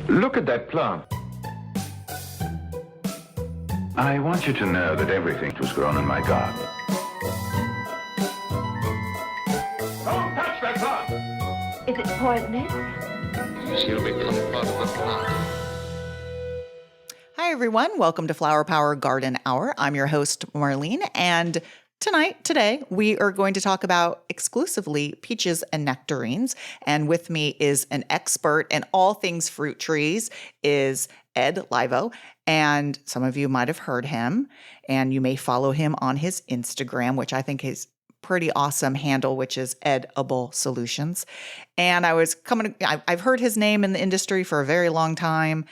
Look at that plant. I want you to know that everything was grown in my garden. Don't touch that plant! Is it poisonous? She'll become part of the plant. Hi, everyone. Welcome to Flower Power Garden Hour. I'm your host, Marlene, and today, we are going to talk about exclusively peaches and nectarines. And with me is an expert in all things fruit trees, is Ed Laivo. And some of you might have heard him, and you may follow him on his Instagram, which I think is pretty awesome handle, which is Edible Solutions. And I've heard his name in the industry for a very long time.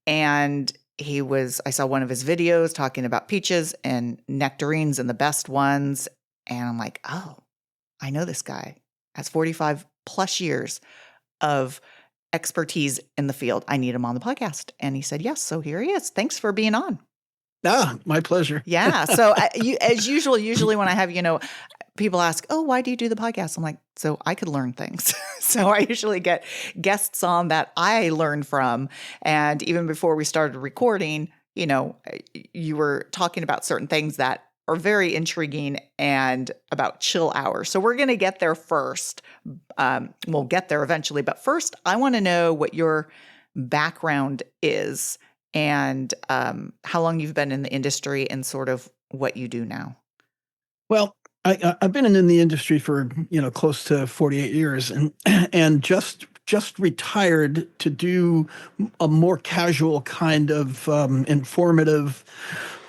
And I saw one of his videos talking about peaches and nectarines and the best ones. And I'm like, oh, I know this guy has 45 plus years of expertise in the field. I need him on the podcast. And he said, yes. So here he is. Thanks for being on. My pleasure. Yeah. So as usual, usually when I have, people ask, oh, why do you do the podcast? I'm like, so I could learn things. So I usually get guests on that I learn from. And even before we started recording, you were talking about certain things that are very intriguing and about chill hours. So we're going to get there first. We'll get there eventually. But first, I want to know what your background is and how long you've been in the industry and sort of what you do now. Well, I've been in the industry for close to 48 years, and just retired to do a more casual kind of informative,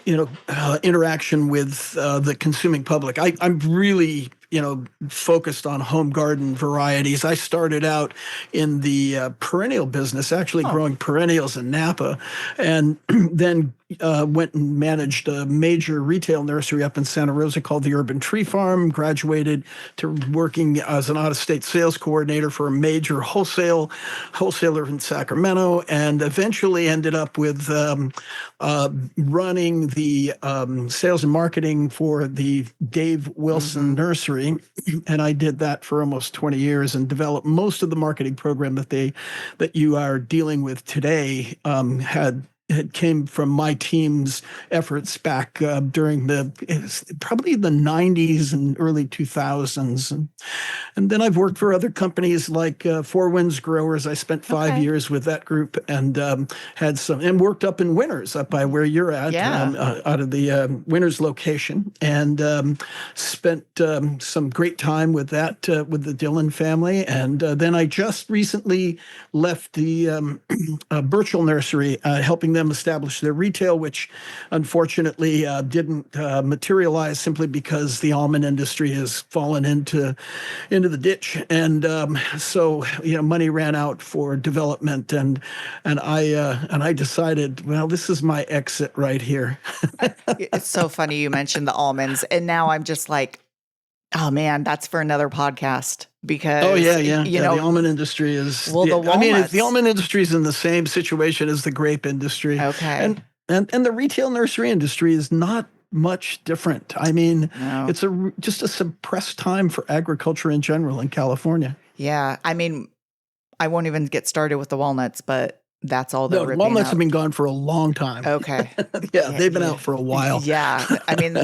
interaction with the consuming public. I'm really focused on home garden varieties. I started out in the perennial business, actually growing perennials in Napa, and then went and managed a major retail nursery up in Santa Rosa called the Urban Tree Farm, graduated to working as an out-of-state sales coordinator for a major wholesaler in Sacramento, and eventually ended up with running the sales and marketing for the Dave Wilson Nursery. And I did that for almost 20 years and developed most of the marketing program that you are dealing with today. It came from my team's efforts back during probably the 90s and early 2000s. And then I've worked for other companies like Four Winds Growers. I spent 5 years with that group and and worked up in Winters, up by where you're at, out of the Winters location, and spent some great time with that, with the Dillon family. And then I just recently left the Birchall Nursery, helping them establish their retail, which unfortunately didn't materialize simply because the almond industry has fallen into the ditch, and so money ran out for development, and I decided, well, this is my exit right here. It's so funny you mentioned the almonds, and now I'm just like, oh man, that's for another podcast. Because the almond industry is. Well, the almond industry is in the same situation as the grape industry. Okay, and the retail nursery industry is not much different. I mean, it's just a suppressed time for agriculture in general in California. Yeah, I mean, I won't even get started with the walnuts, but that's all they're ripping walnuts out. Have been gone for a long time. Okay. They've been out for a while. Yeah. I mean,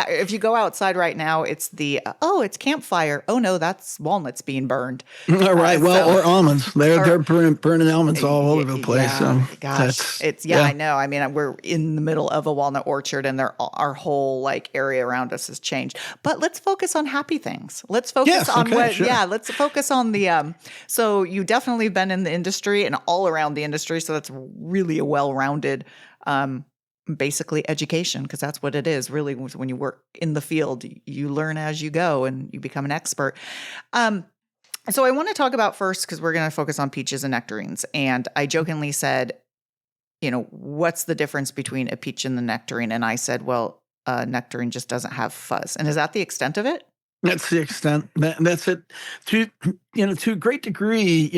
if you go outside right now, it's it's campfire. Oh no, that's walnuts being burned. All right. Or almonds. They're burning almonds all over the place. Yeah, gosh. I know. I mean, we're in the middle of a walnut orchard, and our whole area around us has changed. But let's focus on happy things. Let's focus on let's focus on the, so you definitely been in the industry and all around the industry. So that's really a well-rounded, basically education, because that's what it is. Really, when you work in the field, you learn as you go and you become an expert. So I want to talk about first, because we're going to focus on peaches and nectarines. And I jokingly said, what's the difference between a peach and the nectarine? And I said, well, nectarine just doesn't have fuzz. And is that the extent of it? That's the extent. That's it. To a great degree,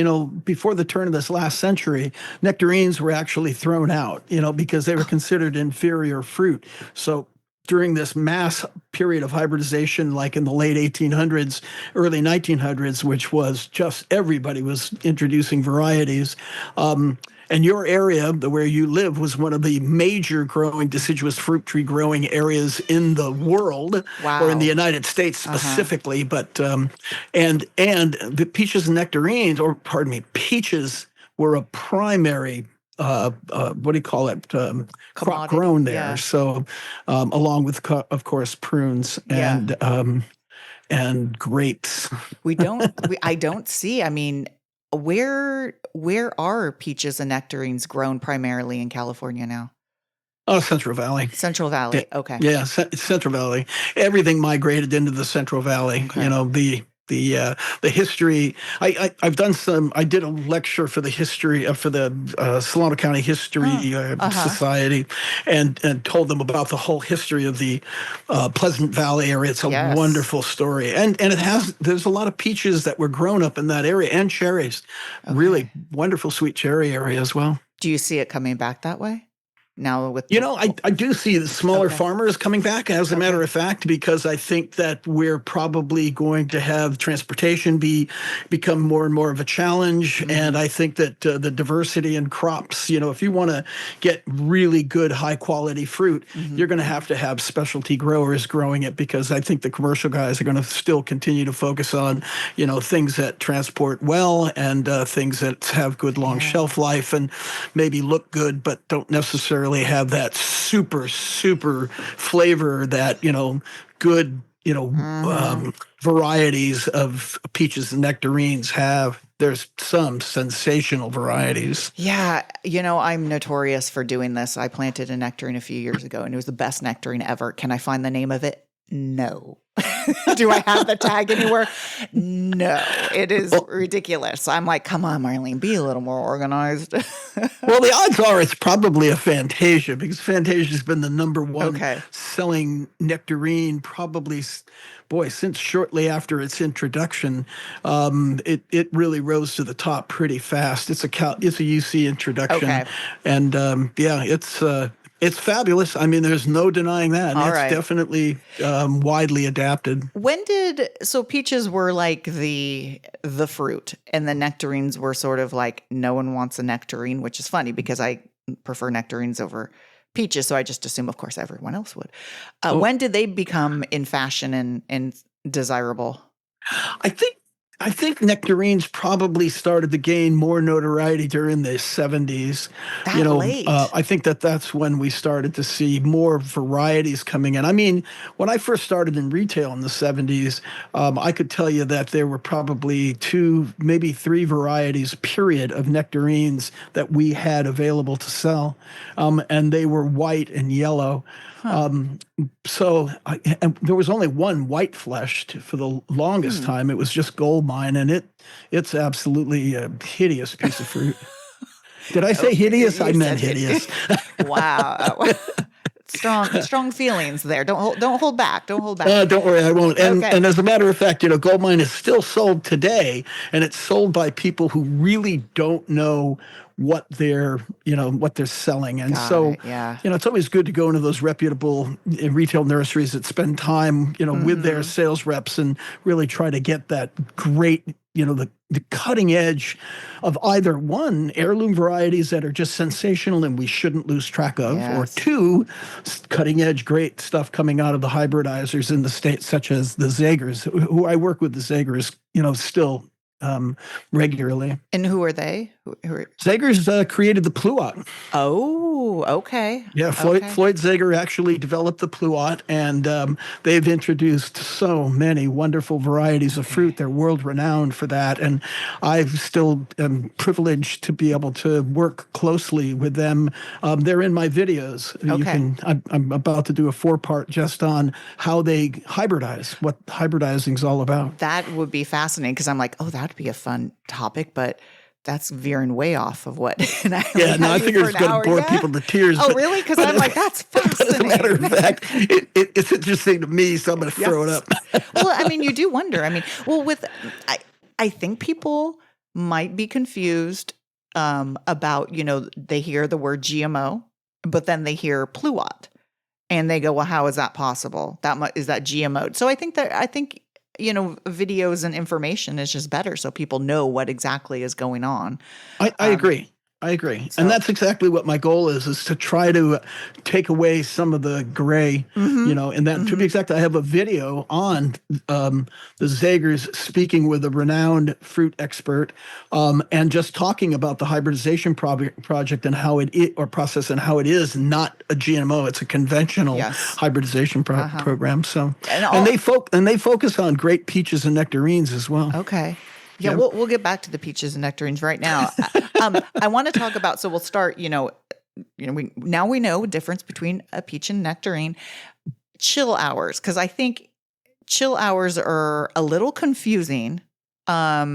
before the turn of this last century, nectarines were actually thrown out, because they were considered inferior fruit. So during this mass period of hybridization, like in the late 1800s, early 1900s, which was just everybody was introducing varieties, And your area, where you live, was one of the major growing deciduous fruit tree growing areas in the world, or in the Wow. United States Uh-huh. specifically. But and the peaches and nectarines, or pardon me, peaches were a primary what do you call it? Crop Commodity. grown there. Yeah. So, along with, of course, prunes Yeah. and grapes. I don't see. I mean, where are peaches and nectarines grown primarily in California now? Oh, Central Valley. Central Yeah, Valley. Okay. yeah, Central Valley. Everything migrated into the Central Valley. Okay. The history. I've done some. I did a lecture for the history for the Solano County History Uh-huh. Society, and told them about the whole history of the Pleasant Valley area. It's a Yes. wonderful story, and there's a lot of peaches that were grown up in that area, and cherries. Really Okay. wonderful sweet cherry area as well. Do you see it coming back that way now with the I do see the smaller Okay. farmers coming back, as a matter Okay. of fact, because I think that we're probably going to have transportation become more and more of a challenge. And I think that the diversity in crops, if you want to get really good, high quality fruit, you're going to have specialty growers growing it, because I think the commercial guys are going to still continue to focus on, things that transport well, and things that have good long shelf life and maybe look good, but don't necessarily have that super flavor that good varieties of peaches and nectarines have. There's some sensational varieties. Yeah, I'm notorious for doing this. I planted a nectarine a few years ago and it was the best nectarine ever. Can I find the name of it? No. Do I have the tag anywhere? No. It is ridiculous. I'm like, come on, Marlene, be a little more organized. Well, the odds are it's probably a Fantasia, because Fantasia's been the number one Okay. selling nectarine probably, boy, since shortly after its introduction. It really rose to the top pretty fast. It's a UC introduction, Okay. and it's fabulous. I mean, there's no denying that. All It's right. definitely widely adapted. So peaches were like the fruit, and the nectarines were sort of like no one wants a nectarine, which is funny because I prefer nectarines over peaches, so I just assume, of course, everyone else would. When did they become in fashion and desirable? I think nectarines probably started to gain more notoriety during the 70s. That late? I think that's when we started to see more varieties coming in. I mean, when I first started in retail in the 70s, I could tell you that there were probably 2, maybe 3 varieties, period, of nectarines that we had available to sell. And they were white and yellow. And there was only one white fleshed for the longest time. It was just gold mine, and it's absolutely a hideous piece of fruit. Did I say hideous? I meant hideous. Wow. Strong feelings there. Don't hold back. Don't hold back. Don't worry, I won't. And Okay. and as a matter of fact, gold mine is still sold today, and it's sold by people who really don't know what they're selling. And so, yeah. it's always good to go into those reputable retail nurseries that spend time, with their sales reps, and really try to get that great, the cutting edge of either, one, heirloom varieties that are just sensational and we shouldn't lose track of, or Yes. 2, cutting edge great stuff coming out of the hybridizers in the States, such as the Zagers, who I work with the Zagers, still regularly. And who are they? Who are... Zagers created the Pluot. Oh, okay. Yeah, Floyd Zager actually developed the Pluot, and they've introduced so many wonderful varieties of fruit. They're world renowned for that, and I still am privileged to be able to work closely with them. They're in my videos. Okay. I'm about to do a 4-part just on how they hybridize, what hybridizing is all about. That would be fascinating because I'm like, oh, that'd be a fun topic, but that's veering way off of what. And I I figure it's going to bore people to tears. Oh, really? Because I'm like, that's fascinating. As a matter of fact, it's interesting to me, so I'm going to throw it up. Well, I mean, you do wonder. I mean, I think people might be confused about, they hear the word GMO, but then they hear Pluot, and they go, well, how is that possible? Is that GMO? So I think videos and information is just better so people know what exactly is going on. I agree. I agree. So- And that's exactly what my goal is to try to take away some of the gray, and that to be exact, I have a video on the Zagers speaking with a renowned fruit expert and just talking about the hybridization project and how or process and how it is not a GMO. It's a conventional hybridization program. So, and they focus on great peaches and nectarines as well. Okay. Yeah, we'll get back to the peaches and nectarines right now. I want to talk about. So we'll start. We know difference between a peach and nectarine. Chill hours, because I think chill hours are a little confusing. I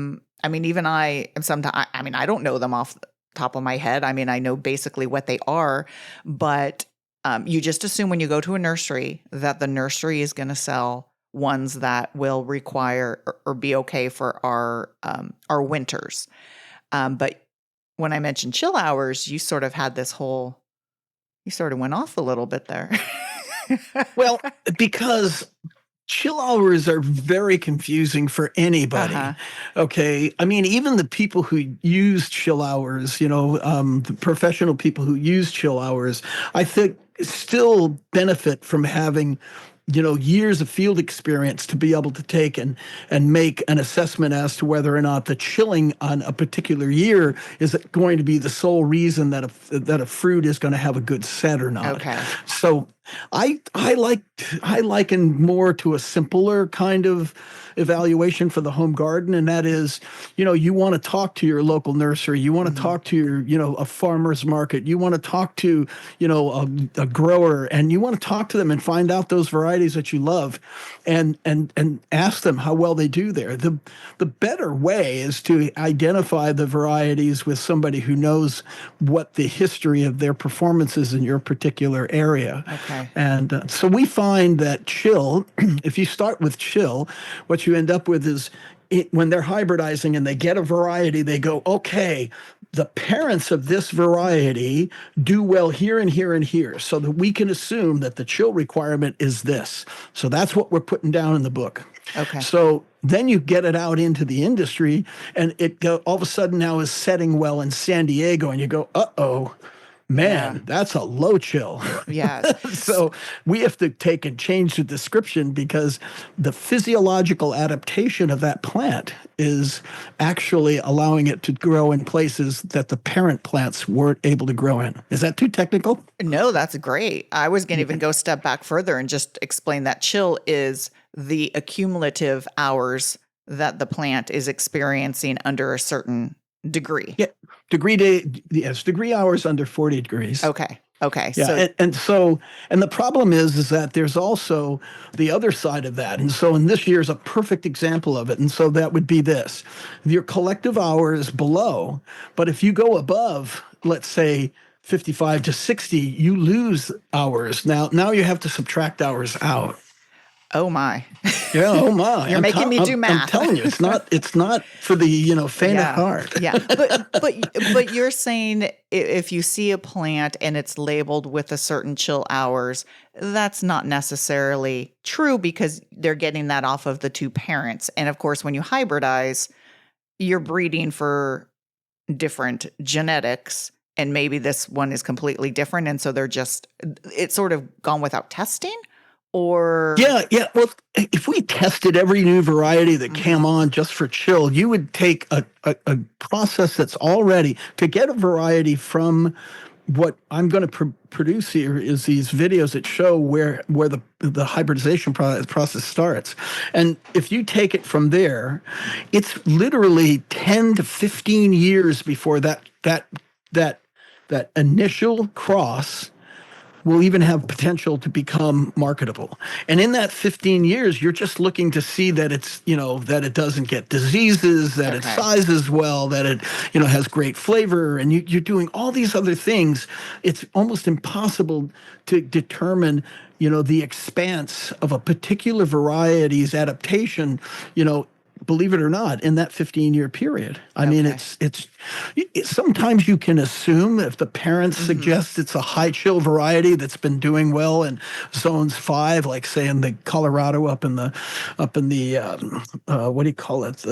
mean, even I am sometimes. I mean, I don't know them off the top of my head. I mean, I know basically what they are, but you just assume when you go to a nursery that the nursery is going to sell ones that will require or be okay for our winters. But when I mentioned chill hours, you sort of had this whole, you sort of went off a little bit there. Well, because chill hours are very confusing for anybody. Okay. I mean, even the people who use chill hours, the professional people who use chill hours, I think still benefit from having years of field experience to be able to take and make an assessment as to whether or not the chilling on a particular year is going to be the sole reason that a fruit is going to have a good set or not. Okay. So I liken more to a simpler kind of evaluation for the home garden, and that is, you want to talk to your local nursery, you want to talk to your, a farmer's market, you want to talk to, a grower, and you want to talk to them and find out those varieties that you love, and ask them how well they do there. The better way is to identify the varieties with somebody who knows what the history of their performance is in your particular area. Okay. And so we find that chill, if you start with chill, what you end up with is when they're hybridizing and they get a variety, they go, okay, the parents of this variety do well here and here and here, so that we can assume that the chill requirement is this. So that's what we're putting down in the book. Okay. So then you get it out into the industry, and all of a sudden now is setting well in San Diego, and you go, uh-oh. Man, that's a low chill. Yes. So we have to take and change the description, because the physiological adaptation of that plant is actually allowing it to grow in places that the parent plants weren't able to grow in. Is that too technical? No, that's great. I was going to even go a step back further and just explain that chill is the accumulative hours that the plant is experiencing under a certain degree. Yeah. Degree hours under 40 degrees. Okay. Yeah, So, and the problem is that there's also the other side of that. And so in this year is a perfect example of it. And so that would be this. Your collective hours below, but if you go above, let's say 55 to 60, you lose hours. Now you have to subtract hours out. oh my. Yeah, oh my. You're making me do math. I'm telling you, it's not for the faint of heart. Yeah. But you're saying if you see a plant and it's labeled with a certain chill hours, that's not necessarily true, because they're getting that off of the two parents. And of course, when you hybridize, you're breeding for different genetics, and maybe this one is completely different. And so it's sort of gone without testing. Or yeah. Well, if we tested every new variety that came on just for chill, you would take a process that's already to get a variety from. What I'm going to produce here is these videos that show where the hybridization process starts, and if you take it from there, it's literally 10 to 15 years before that initial cross will even have potential to become marketable. And in that 15 years, you're just looking to see that it's, that it doesn't get diseases, that it sizes well, that it, has great flavor, and you're doing all these other things. It's almost impossible to determine, the expanse of a particular variety's adaptation, believe it or not, in that 15-year period. I mean, Okay. it's sometimes you can assume if the parents suggest it's a high chill variety that's been doing well in zones 5, like say in the Colorado up in the what do you call it?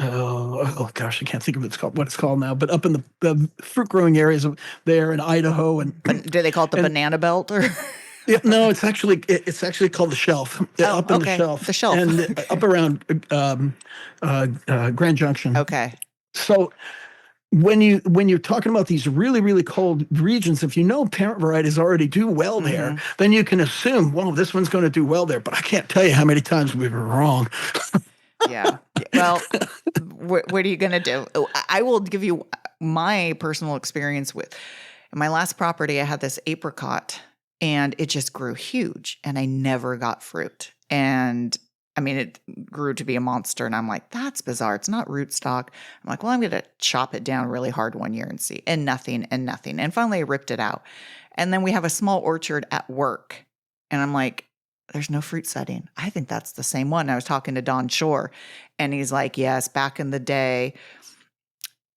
Oh gosh, I can't think of what it's called now, but up in the fruit growing areas of there in Idaho and Do they call it the banana belt or? no, it's actually called the Shelf. Oh, Up in the okay. Shelf. The Shelf. And Okay. up around Grand Junction. Okay. So when you're talking about these really, really cold regions, if you know parent varieties already do well there, then you can assume, well, this one's going to do well there. But I can't tell you how many times we were wrong. Yeah. Well, what are you going to do? Oh, I will give you my personal experience with in my last property. I had this apricot and it just grew huge and I never got fruit. And I mean, it grew to be a monster. And I'm like, that's bizarre. It's not rootstock. I'm like, well, I'm going to chop it down really hard one year and see. And nothing and nothing. And finally I ripped it out. And then we have a small orchard at work. And I'm like, there's no fruit setting. I think that's the same one. I was talking to Don Shore and he's like, yes, back in the day,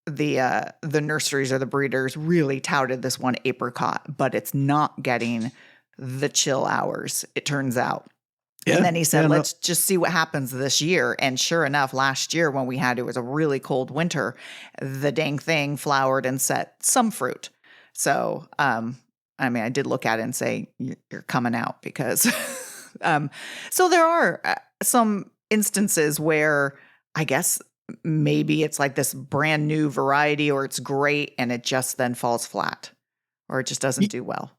the nurseries or the breeders really touted this one apricot, but it's not getting the chill hours, it turns out. Yeah, and then he said, yeah, no. let's just see what happens this year. And sure enough, last year when it was a really cold winter, the dang thing flowered and set some fruit. So, I mean, I did look at it and say, you're coming out because, so there are some instances where I guess maybe it's like this brand new variety or it's great and it just then falls flat or it just doesn't do well.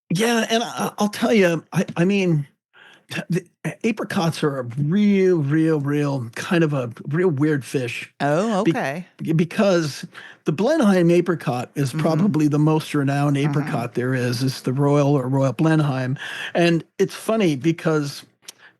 Yeah, and I'll tell you, I mean, the apricots are a real kind of a real weird fish. Oh, okay. Because the Blenheim apricot is probably the most renowned apricot there is. It's the Royal Blenheim. And it's funny because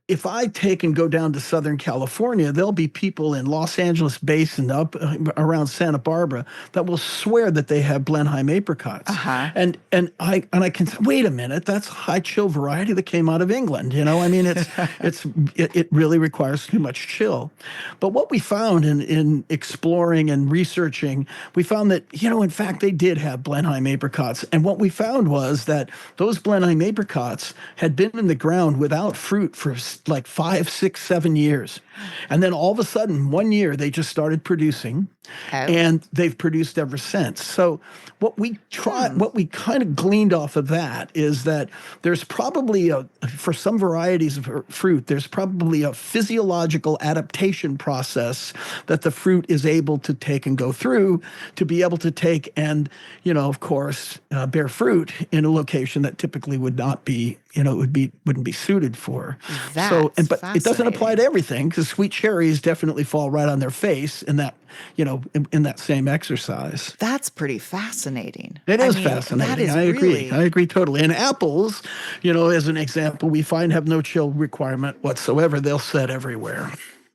if I take and go down to Southern California, there'll be people in Los Angeles Basin up around Santa Barbara that will swear that they have Blenheim apricots. And I can say, wait a minute, that's a high chill variety that came out of England. You know, I mean, it really requires too much chill. But what we found in exploring and researching, we found that, you know, in fact, they did have Blenheim apricots. And what we found was that those Blenheim apricots had been in the ground without fruit for like 5, 6, 7 years. And then all of a sudden, one year, they just started producing. And they've produced ever since. So what we kind of gleaned off of that is that there's probably for some varieties of fruit, there's probably a physiological adaptation process that the fruit is able to take and go through to be able to take and, you know, of course, bear fruit in a location that typically would not be, you know, wouldn't be suited for. But it doesn't apply to everything because sweet cherries definitely fall right on their face in that, you know, in that same exercise. That's pretty fascinating. It is fascinating. That is I agree. really... I agree totally. And apples, you know, as an example, we find have no chill requirement whatsoever. They'll set everywhere.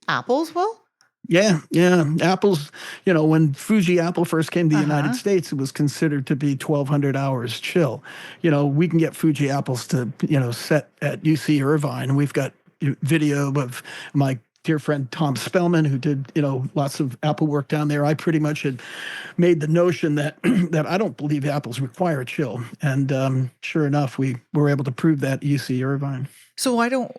Apples will? Yeah. Apples, you know, when Fuji apple first came to the United States, it was considered to be 1,200 hours chill. You know, we can get Fuji apples to, you know, set at UC Irvine. We've got video of my dear friend Tom Spellman, who did, you know, lots of apple work down there. I pretty much had made the notion that that I don't believe apples require chill. And sure enough, we were able to prove that at UC Irvine. So why don't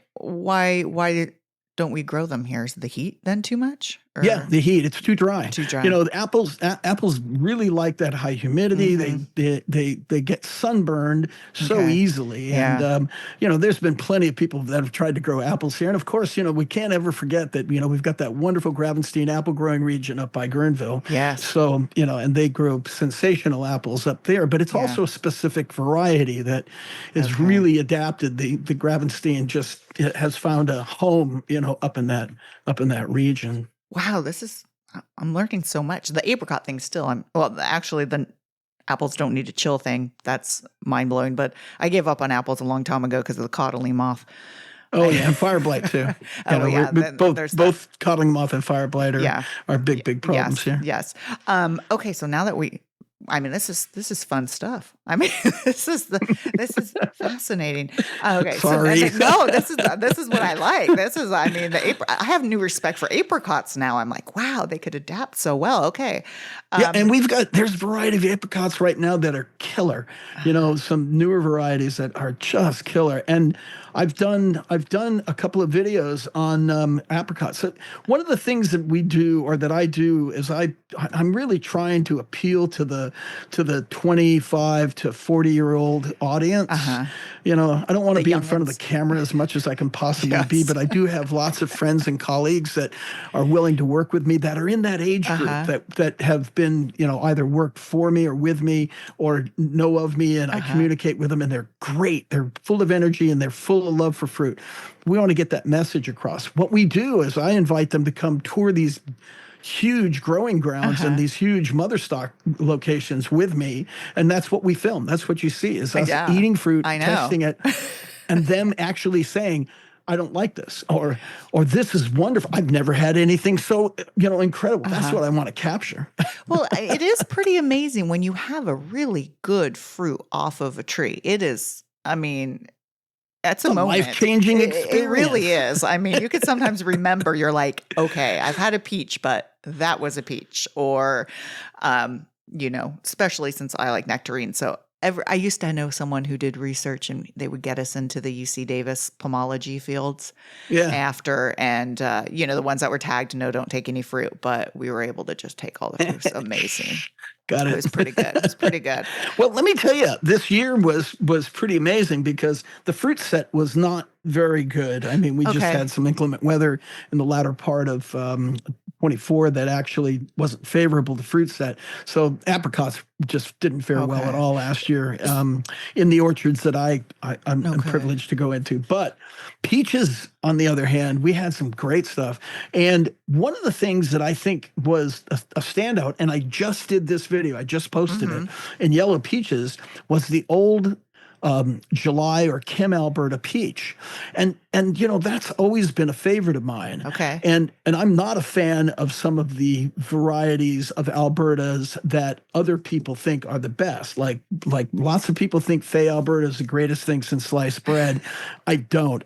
we grow them here? Is the heat then too much? Or? Yeah, the heat. It's too dry. Too dry. You know, the apples really like that high humidity. They get sunburned so easily. Yeah. And, you know, there's been plenty of people that have tried to grow apples here. And, of course, you know, we can't ever forget that, you know, we've got that wonderful Gravenstein apple growing region up by Guerneville. Yes. So, you know, and they grow sensational apples up there. But it's also a specific variety that is really adapted. The Gravenstein just has found a home, you know, up in that region. Wow, I'm learning so much. The apricot thing still, actually the apples don't need a chill thing. That's mind blowing, but I gave up on apples a long time ago because of the codling moth. Oh yeah, and fire blight too. Both codling moth and fire blight are big problems here. Yes. Okay, so now that we I mean, this is fun stuff. I mean, this is fascinating. Okay, Sorry. so no, this is what I like. This is, I mean, I have new respect for apricots now. I'm like, wow, they could adapt so well. Okay, Yeah, and there's a variety of apricots right now that are killer. Some newer varieties that are just killer. And I've done a couple of videos on apricots. So one of the things that we do, or that I do, is I'm really trying to appeal to the 25 to 40-year-old audience. I don't want to be in front of the camera as much as I can possibly be, but I do have lots of friends and colleagues that are willing to work with me that are in that age group that have been, either worked for me or with me or know of me, and I communicate with them, and they're great. They're full of energy and they're full of love for fruit. We want to get that message across. What we do is I invite them to come tour these huge growing grounds and these huge mother stock locations with me, and that's what we film. That's what you see, is us eating fruit, testing it, and them actually saying, I don't like this, or this is wonderful. I've never had anything so incredible. That's what I want to capture. Well, it is pretty amazing when you have a really good fruit off of a tree. It is, I mean, that's a moment. Life-changing experience. It really is. I mean, you could sometimes remember, you're like, okay, I've had a peach, but that was a peach. Or, especially since I like nectarines. So I used to know someone who did research, and they would get us into the UC Davis pomology fields after. And, the ones that were tagged, no, don't take any fruit. But we were able to just take all the fruit. Amazing. Got it. It was pretty good. It was pretty good. Well, let me tell you, this year was pretty amazing because the fruit set was not very good. I mean, we just had some inclement weather in the latter part of 24 that actually wasn't favorable to fruit set. So apricots just didn't fare well at all last year in the orchards that I'm privileged to go into. But peaches, on the other hand, we had some great stuff. And one of the things that I think was a standout, and I just did this video, I just posted it, in yellow peaches, was the old July or Kim Alberta peach. And that's always been a favorite of mine. Okay. And I'm not a fan of some of the varieties of Albertas that other people think are the best. Like lots of people think Fay Alberta is the greatest thing since sliced bread. I don't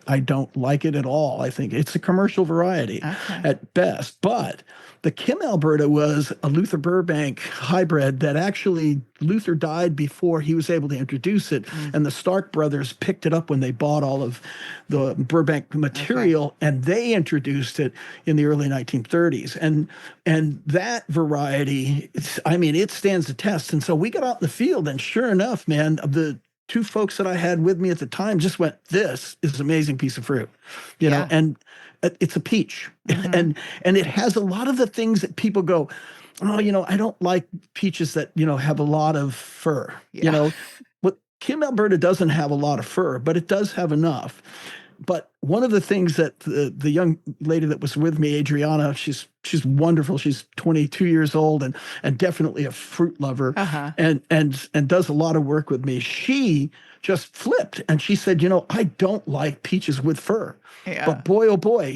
like it at all. I think it's a commercial variety at best. But the Kim Alberta was a Luther Burbank hybrid that actually Luther died before he was able to introduce it. And the Stark brothers picked it up when they bought all of the Burbank material, and they introduced it in the early 1930s. And that variety, it stands the test. And so we got out in the field, and sure enough, man, of the two folks that I had with me at the time just went, this is an amazing piece of fruit, know, and it's a peach. And it has a lot of the things that people go, oh, I don't like peaches that, have a lot of fur, What Kim Alberta doesn't have a lot of fur, but it does have enough. But one of the things that the young lady that was with me, Adriana, she's wonderful. She's 22 years old and definitely a fruit lover and does a lot of work with me. She just flipped and she said, I don't like peaches with fur. Yeah. But boy, oh boy,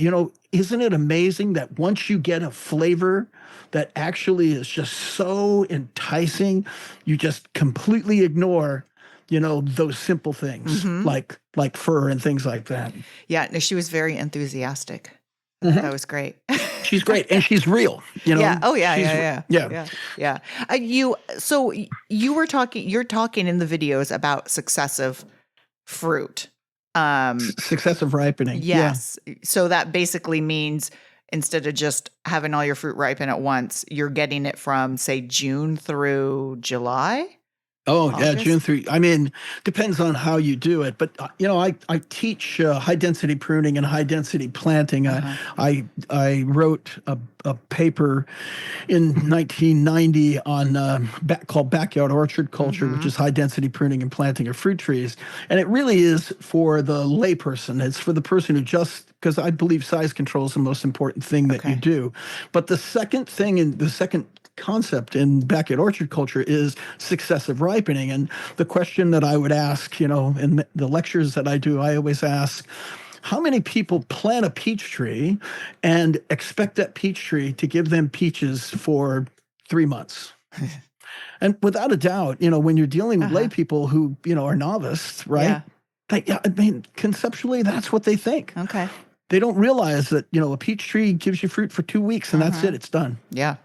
isn't it amazing that once you get a flavor that actually is just so enticing, you just completely ignore those simple things like fur and things like that. Yeah, no, she was very enthusiastic. That was great. She's great, and she's real. Yeah. Oh yeah. You're talking in the videos about successive fruit. Successive ripening. Yes. Yeah. So that basically means instead of just having all your fruit ripen at once, you're getting it from, say, June through July. Oh, August? Yeah, June through. Depends on how you do it. But, I teach high density pruning and high density planting. I wrote a paper in 1990 on called Backyard Orchard Culture, which is high density pruning and planting of fruit trees. And it really is for the layperson. It's for the person who because I believe size control is the most important thing that you do. But the second concept in backyard orchard culture is successive ripening. And the question that I would ask, in the lectures that I do, I always ask, how many people plant a peach tree and expect that peach tree to give them peaches for 3 months? And without a doubt, when you're dealing with lay Uh-huh. people who, are novice, right? Yeah. I mean, conceptually, that's what they think. Okay. They don't realize that, a peach tree gives you fruit for 2 weeks and that's it. It's done. Yeah.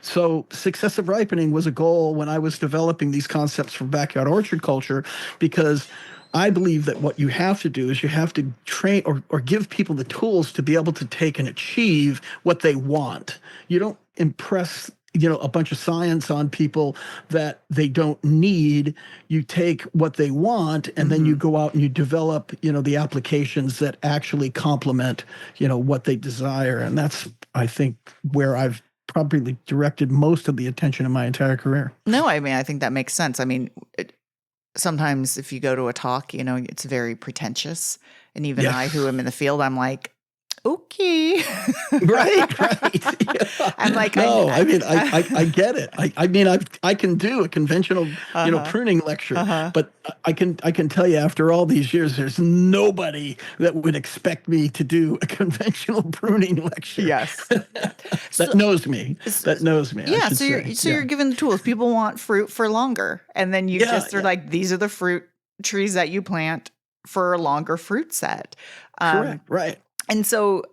So successive ripening was a goal when I was developing these concepts for backyard orchard culture, because I believe that what you have to do is you have to train or give people the tools to be able to take and achieve what they want. You don't impress a bunch of science on people that they don't need. You take what they want and then you go out and you develop, the applications that actually complement, what they desire. And that's, I think, where I've probably directed most of the attention in my entire career. No, I mean, I think that makes sense. I mean, sometimes if you go to a talk, it's very pretentious. And even Yes. I, who am in the field, I'm like, okay. Right. Yeah. I'm like, no, I mean, I get it. I mean, I can do a conventional, pruning lecture, but I can tell you after all these years, there's nobody that would expect me to do a conventional pruning lecture. Yes. That knows me. Yeah. I should So say. you're given the tools. People want fruit for longer. And then you Yeah, just are like, these are the fruit trees that you plant for a longer fruit set. Correct. Right. And so,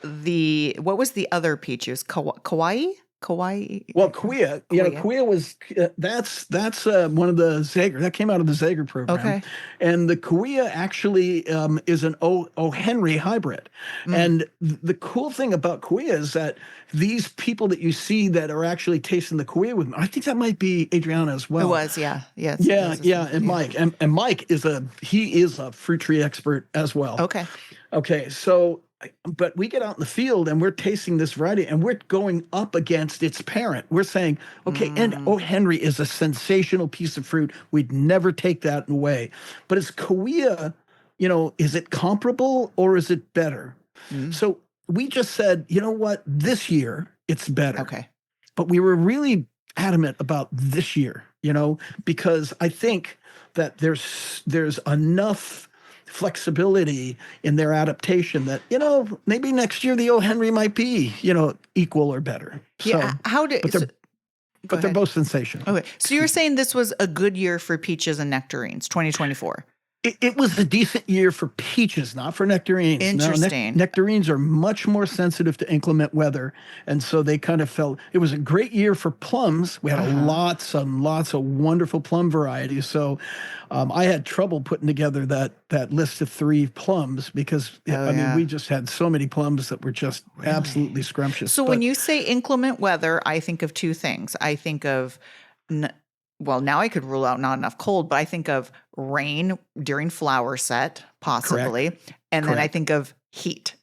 the what was the other peaches? Kauai? Well, Kauai, Kauai was that's one of the Zager that came out of the Zager program. Okay. And the Kauai actually is an O. Henry hybrid. And the cool thing about Kauai is that these people that you see that are actually tasting the Kauai with me, I think that might be Adriana as well. It was, yeah. Yes. Yeah, and Mike. And Mike is a fruit tree expert as well. Okay, so but we get out in the field and we're tasting this variety and we're going up against its parent. We're saying, okay, and O. Henry is a sensational piece of fruit. We'd never take that away. But is Kauai, is it comparable or is it better? So we just said, you know what, this year it's better. Okay. But we were really adamant about this year, because I think that there's enough flexibility in their adaptation that, maybe next year the O. Henry might be, equal or better. Yeah. So, but they're both sensational. Okay. So you're saying this was a good year for peaches and nectarines, 2024. It was a decent year for peaches, not for nectarines. Interesting. Nectarines are much more sensitive to inclement weather, and so they kind of fell. It was a great year for plums. We had lots and lots of wonderful plum varieties. So I had trouble putting together that list of 3 plums because, mean, we just had so many plums that were just absolutely scrumptious. So when you say inclement weather, I think of 2 things. I think of well, now I could rule out not enough cold, but I think of rain during flower set, possibly. Correct. And then I think of heat.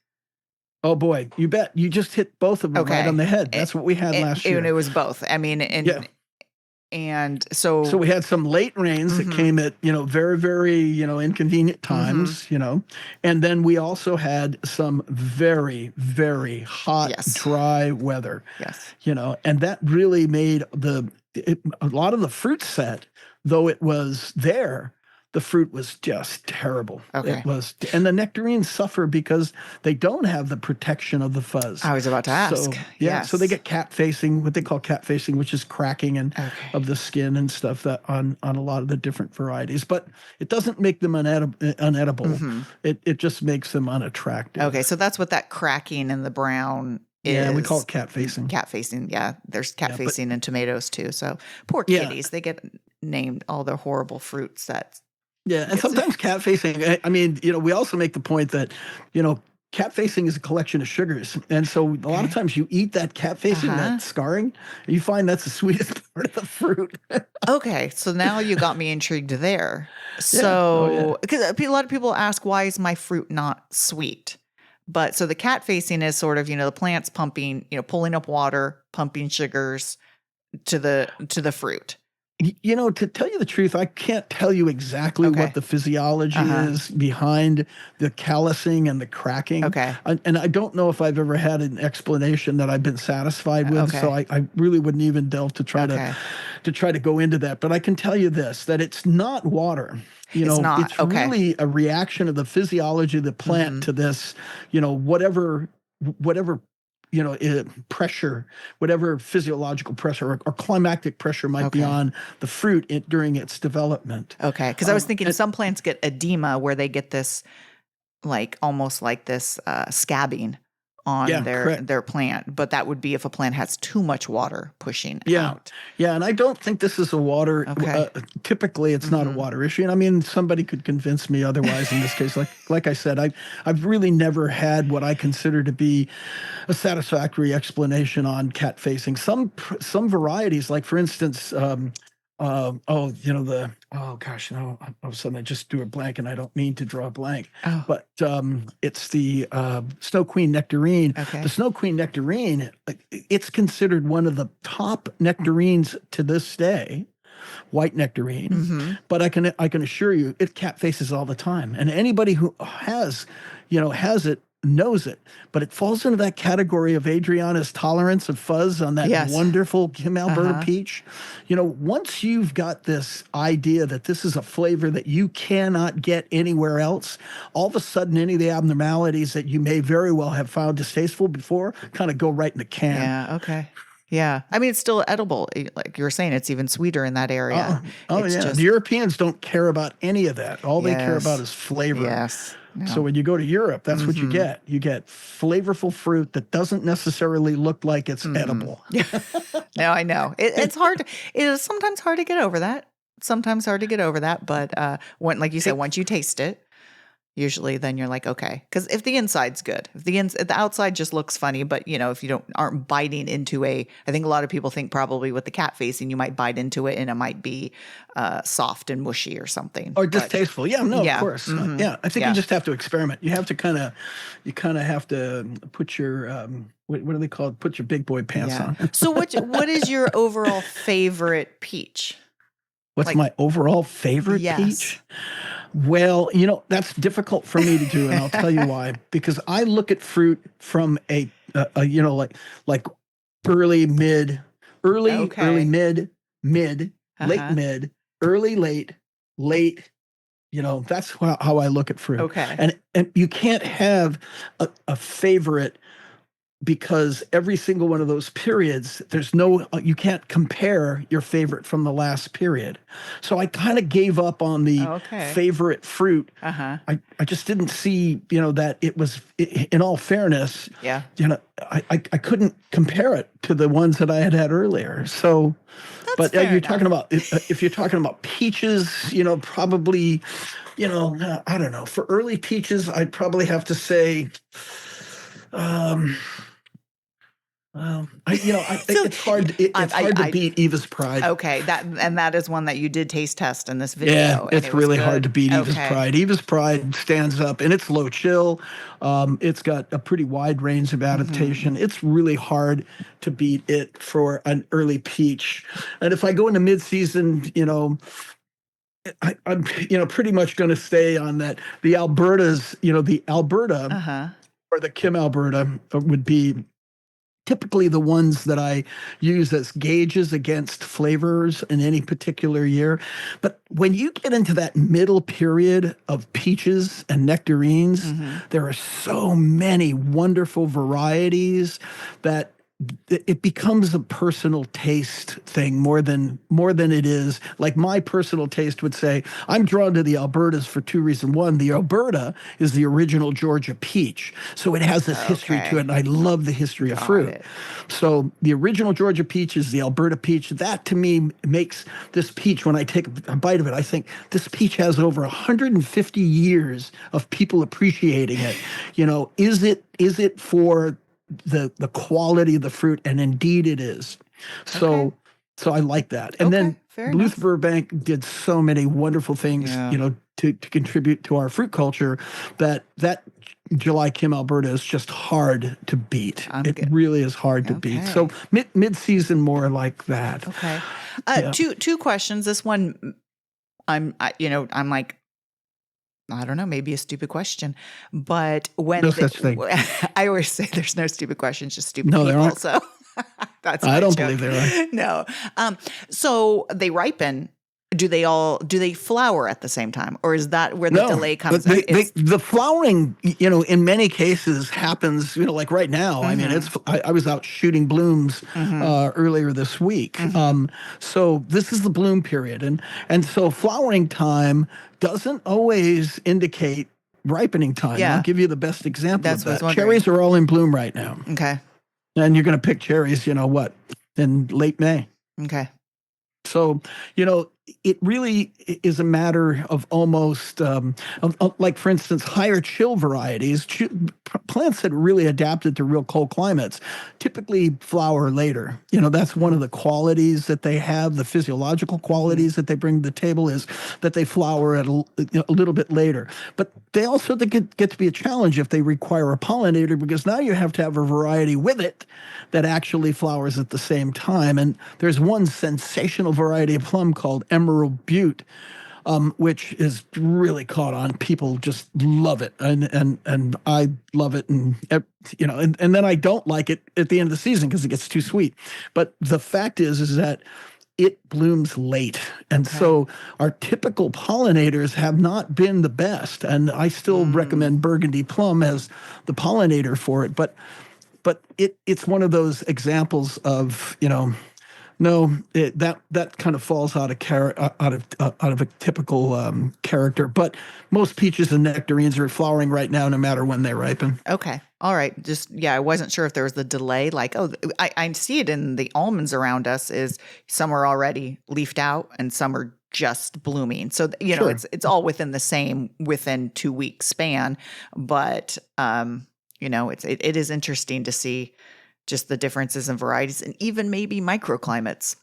Oh, boy. You bet. You just hit both of them right on the head. That's what we had last year. And it was both. I mean, and so... So we had some late rains that came at, very, very, inconvenient times, And then we also had some very, very hot, dry weather. Yes. And that really made a lot of the fruit set, though it was there, the fruit was just terrible. Okay. It was, and the nectarines suffer because they don't have the protection of the fuzz. I was about to ask. So they get cat facing, what they call cat facing, which is cracking of the skin and stuff that on a lot of the different varieties. But it doesn't make them unedible. It just makes them unattractive. Okay, so that's what that cracking in the brown is. Yeah, we call it cat facing. Cat facing, yeah. There's cat facing in tomatoes too. So poor kitties, they get named all the horrible fruits that. Yeah, and sometimes cat facing, I mean, we also make the point that, cat facing is a collection of sugars. And so a lot of times you eat that cat facing, that scarring, and you find that's the sweetest part of the fruit. Okay, so now you got me intrigued there. So, because a lot of people ask, why is my fruit not sweet? But so the cat facing is sort of, the plant's pumping, pulling up water, pumping sugars to the fruit. To tell you the truth, I can't tell you exactly what the physiology is behind the callousing and the cracking. Okay. And I don't know if I've ever had an explanation that I've been satisfied with. So I really wouldn't even delve to try to go into that. But I can tell you this, that it's not water. It's really a reaction of the physiology of the plant to this, whatever pressure, whatever physiological pressure or climactic pressure might be Okay. on the fruit during its development. Okay. Because I was thinking some plants get edema where they get this, like almost like this scabbing on Yeah, correct. their plant. But that would be if a plant has too much water pushing Yeah. out. Yeah, and I don't think this is a water. Okay. Typically, it's not a water issue. And I mean, somebody could convince me otherwise in this case. Like I said, I've really never had what I consider to be a satisfactory explanation on cat facing. Some varieties, like for instance, oh gosh, no, all of a sudden I just drew a blank, and I don't mean to draw a blank, Oh. but it's the Snow Queen Nectarine. Okay. The Snow Queen Nectarine, it's considered one of the top nectarines to this day, white nectarine. Mm-hmm. But I can assure you, it cat faces all the time, and anybody who has it knows it. But it falls into that category of Adriana's tolerance of fuzz on that Yes. wonderful Kim Alberta Uh-huh. peach. Once you've got this idea that this is a flavor that you cannot get anywhere else, all of a sudden any of the abnormalities that you may very well have found distasteful before kind of go right in the can. Yeah. Okay. Yeah. I mean, it's still edible. Like you were saying, it's even sweeter in that area. Oh It's yeah. just- The Europeans don't care about any of that. All they care Yes. about is flavor. Yes. Yeah. So when you go to Europe, that's what you Mhm. get. You get flavorful fruit that doesn't necessarily look like it's edible. No, I know. It's hard. It is sometimes hard to get over that. But when, like you said, once you taste it, usually then you're like, okay. Because if the inside's good, if the outside just looks funny, but if you aren't biting into I think a lot of people think probably with the cat facing, you might bite into it and it might be soft and mushy or something. Or But- distasteful. Yeah, no, Yeah. of course. Mhm. Yeah, I think Yeah. you just have to experiment. You have to kind of have to put your, what do they call it? Put your big boy pants Yeah. on. So what is your overall favorite peach? What's Like- my overall favorite Yes. peach? Well, that's difficult for me to do, and I'll tell you why. Because I look at fruit from a like early, mid, Okay. early, mid, late, Uh-huh. mid, early, late, late. That's how I look at fruit. Okay. And you can't have a favorite, because every single one of those periods, you can't compare your favorite from the last period. So I kind of gave up on the Okay. favorite fruit. Uh-huh. I just didn't see, that it was, in all fairness, Yeah. I couldn't compare it to the ones that I had earlier. So, but fair you're enough. talking about, if you're talking about peaches, probably, I don't know. For early peaches, I'd probably have to say, it's hard. It's hard to beat Eva's Pride. Okay, that is one that you did taste test in this video. Yeah, and it's it was really good. hard to beat Eva's Okay. Pride. Eva's Pride stands up, and it's low chill. It's got a pretty wide range of adaptation. It's really hard to beat it for an early peach. And if I go into mid-season, I'm pretty much going to stay on that. The Albertas, the Alberta Uh-huh. or the Kim Alberta would be typically the ones that I use as gauges against flavors in any particular year. But when you get into that middle period of peaches and nectarines, there are so many wonderful varieties that it becomes a personal taste thing more than it is. Like my personal taste would say, I'm drawn to the Albertas for two reasons. One, the Alberta is the original Georgia peach. So it has this history to it, and I love the history of fruit. it. So the original Georgia peach is the Alberta peach. That to me makes this peach, when I take a bite of it, I think this peach has over 150 years of people appreciating it. Is it for the quality of the fruit? And indeed it is. So I like that. And then fair Bluth enough. Burbank did so many wonderful things, Yeah. to contribute to our fruit culture, that July Kim Alberta is just hard to beat. It good. really is hard to beat. Okay. So mid-season more like that. Okay. Yeah. Two questions. This one, I'm like, I don't know, maybe a stupid question, but when No such thing. I always say there's no stupid questions, just stupid No, there people. aren't. So that's I my don't joke. believe there are. No. So they ripen do they flower at the same time, or is that where the No, delay comes they, in? It's the flowering, in many cases happens, like right now. I mean, I was out shooting blooms earlier this week. So this is the bloom period, and so flowering time doesn't always indicate ripening time. And Yeah. I'll give you the best example That's of what I was that. wondering. Cherries are all in bloom right now, okay. and you're going to pick cherries. In late May. Okay. So, it really is a matter of almost like, for instance, higher chill varieties. Plants that really adapted to real cold climates typically flower later. That's one of the qualities that they have, the physiological qualities that they bring to the table is that they flower at a little bit later. But they also get to be a challenge if they require a pollinator, because now you have to have a variety with it that actually flowers at the same time. And there's one sensational variety of plum called Emerald Butte, which is really caught on. People just love it, and I love it, and then I don't like it at the end of the season because it gets too sweet. But the fact is that it blooms late, and so our typical pollinators have not been the best. And I still recommend Burgundy plum as the pollinator for it, but it's one of those examples of no, that kind of falls out of a typical character. But most peaches and nectarines are flowering right now, no matter when they ripen. Okay. All right. I wasn't sure if there was the delay. Like, I see it in the almonds around us. Is some are already leafed out and some are just blooming. So Sure. it's all within 2 week span. But it is interesting to see just the differences in varieties and even maybe microclimates.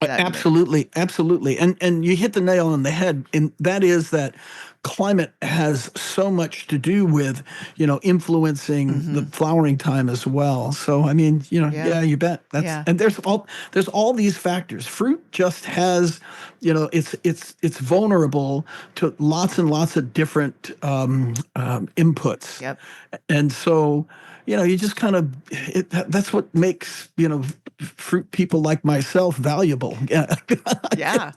Absolutely. And you hit the nail on the head. And that is that climate has so much to do with, influencing the flowering time as well. So, I mean, yeah, you bet. And there's all these factors. Fruit just has, it's vulnerable to lots and lots of different inputs. Yep. And so, you just kind of, that's what makes, fruit people like myself valuable. Yeah. Yeah.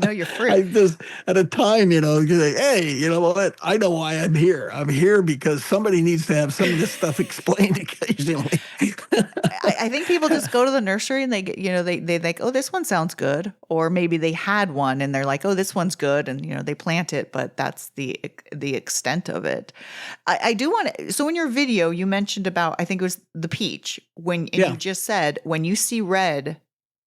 No, you're free. I just, at a time, you're like, hey, you know what? I know why I'm here. I'm here because somebody needs to have some of this stuff explained occasionally. I think people just go to the nursery and they get, they think, oh, this one sounds good. Or maybe they had one and they're like, oh, this one's good. And, they plant it, but that's the extent of it. I do want to, so in your video, you mentioned about, I think it was the peach you just said, when you see red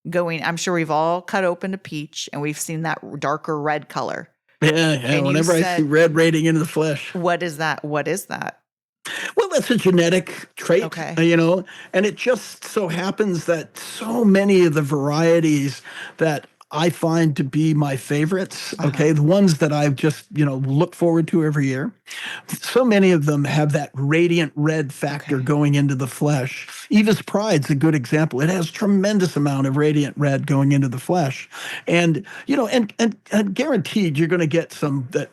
going, I'm sure we've all cut open a peach and we've seen that darker red color. Yeah. Whenever I see red radiating into the flesh. What is that? Well, that's a genetic trait, Okay. And it just so happens that so many of the varieties that I find to be my favorites, the ones that I've just, look forward to every year, so many of them have that radiant red factor going into the flesh. Eva's Pride's a good example. It has tremendous amount of radiant red going into the flesh. And, and guaranteed you're going to get some that,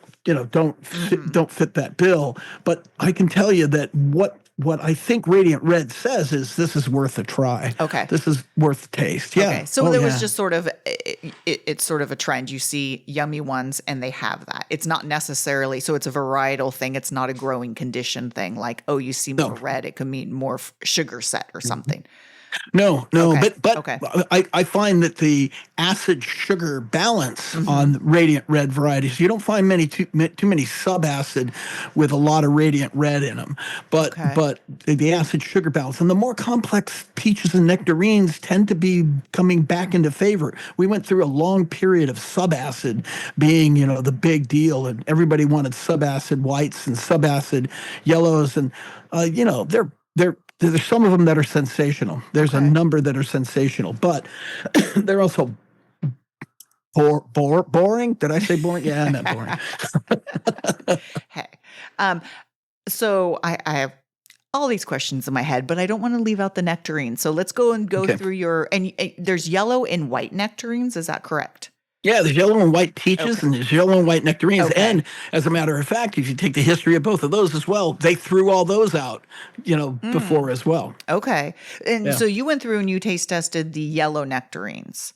don't fit that bill. But I can tell you that what I think Radiant Red says is this is worth a try. Okay. This is worth a taste. Yeah. Okay. So there was just sort of, it's sort of a trend. You see yummy ones and they have that. It's not necessarily, so it's a varietal thing. It's not a growing condition thing. Like, oh, you see more red. It could mean more sugar set or something. No, Okay. but Okay. I find that the acid sugar balance on Radiant Red varieties, you don't find too many subacid with a lot of Radiant Red in them, but the acid sugar balance and the more complex peaches and nectarines tend to be coming back into favor. We went through a long period of subacid being, the big deal, and everybody wanted subacid whites and subacid yellows, and there's some of them that are sensational. There's a number that are sensational, but they're also boring. Did I say boring? Yeah, I meant boring. Hey, so I have all these questions in my head, but I don't want to leave out the nectarines. So let's go through and there's yellow and white nectarines. Is that correct? Yeah, there's yellow and white peaches and there's yellow and white nectarines. Okay. And as a matter of fact, if you take the history of both of those as well, they threw all those out, before as well. Okay. And so you went through and you taste tested the yellow nectarines.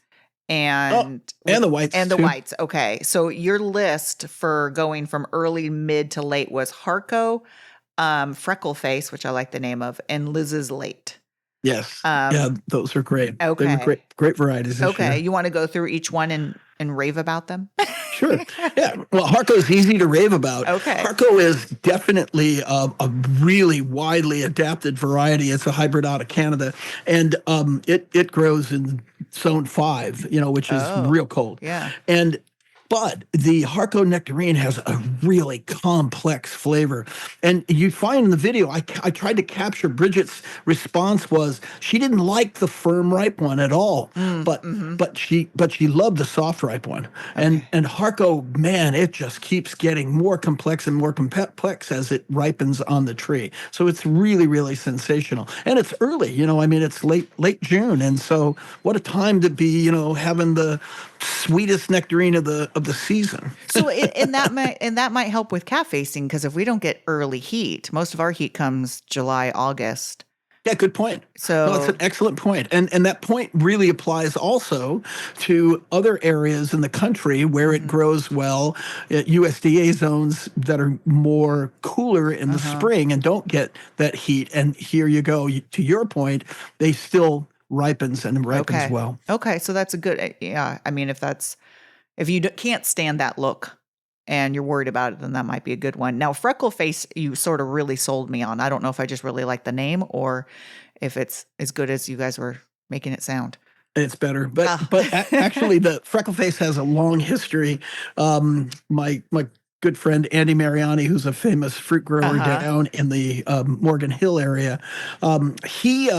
and and the whites and the too. whites. Okay, so your list for going from early, mid to late was Harco, Freckleface, which I like the name of, and Liz's Late. Yes. Yeah, those are great. They were Okay. great varieties this year. Okay, you want to go through each one and rave about them? Sure. Yeah. Well, Harco is easy to rave about. Okay. Harco is definitely a really widely adapted variety. It's a hybrid out of Canada, and it grows in zone 5, which is real cold. Yeah. But the Harco nectarine has a really complex flavor. And you find in the video, I tried to capture Bridget's response was she didn't like the firm ripe one at all, but she loved the soft ripe one. Okay. And Harco, man, it just keeps getting more complex and more complex as it ripens on the tree. So it's really, really sensational. And it's early, it's late June. And so what a time to be, having the sweetest nectarine of the season. So and that might help with calf facing, because if we don't get early heat, most of our heat comes July, August. Yeah, good point. So Well, it's an excellent point. And that point really applies also to other areas in the country where it grows well, USDA zones that are more cooler in the spring and don't get that heat. And here you go, to your point, they still ripens well. Okay, so that's a good, yeah. I mean, if you can't stand that look and you're worried about it, then that might be a good one. Now, Freckleface, you sort of really sold me on. I don't know if I just really like the name or if it's as good as you guys were making it sound. It's better, but actually, the Freckleface has a long history. My good friend Andy Mariani, who's a famous fruit grower down in the Morgan Hill area, he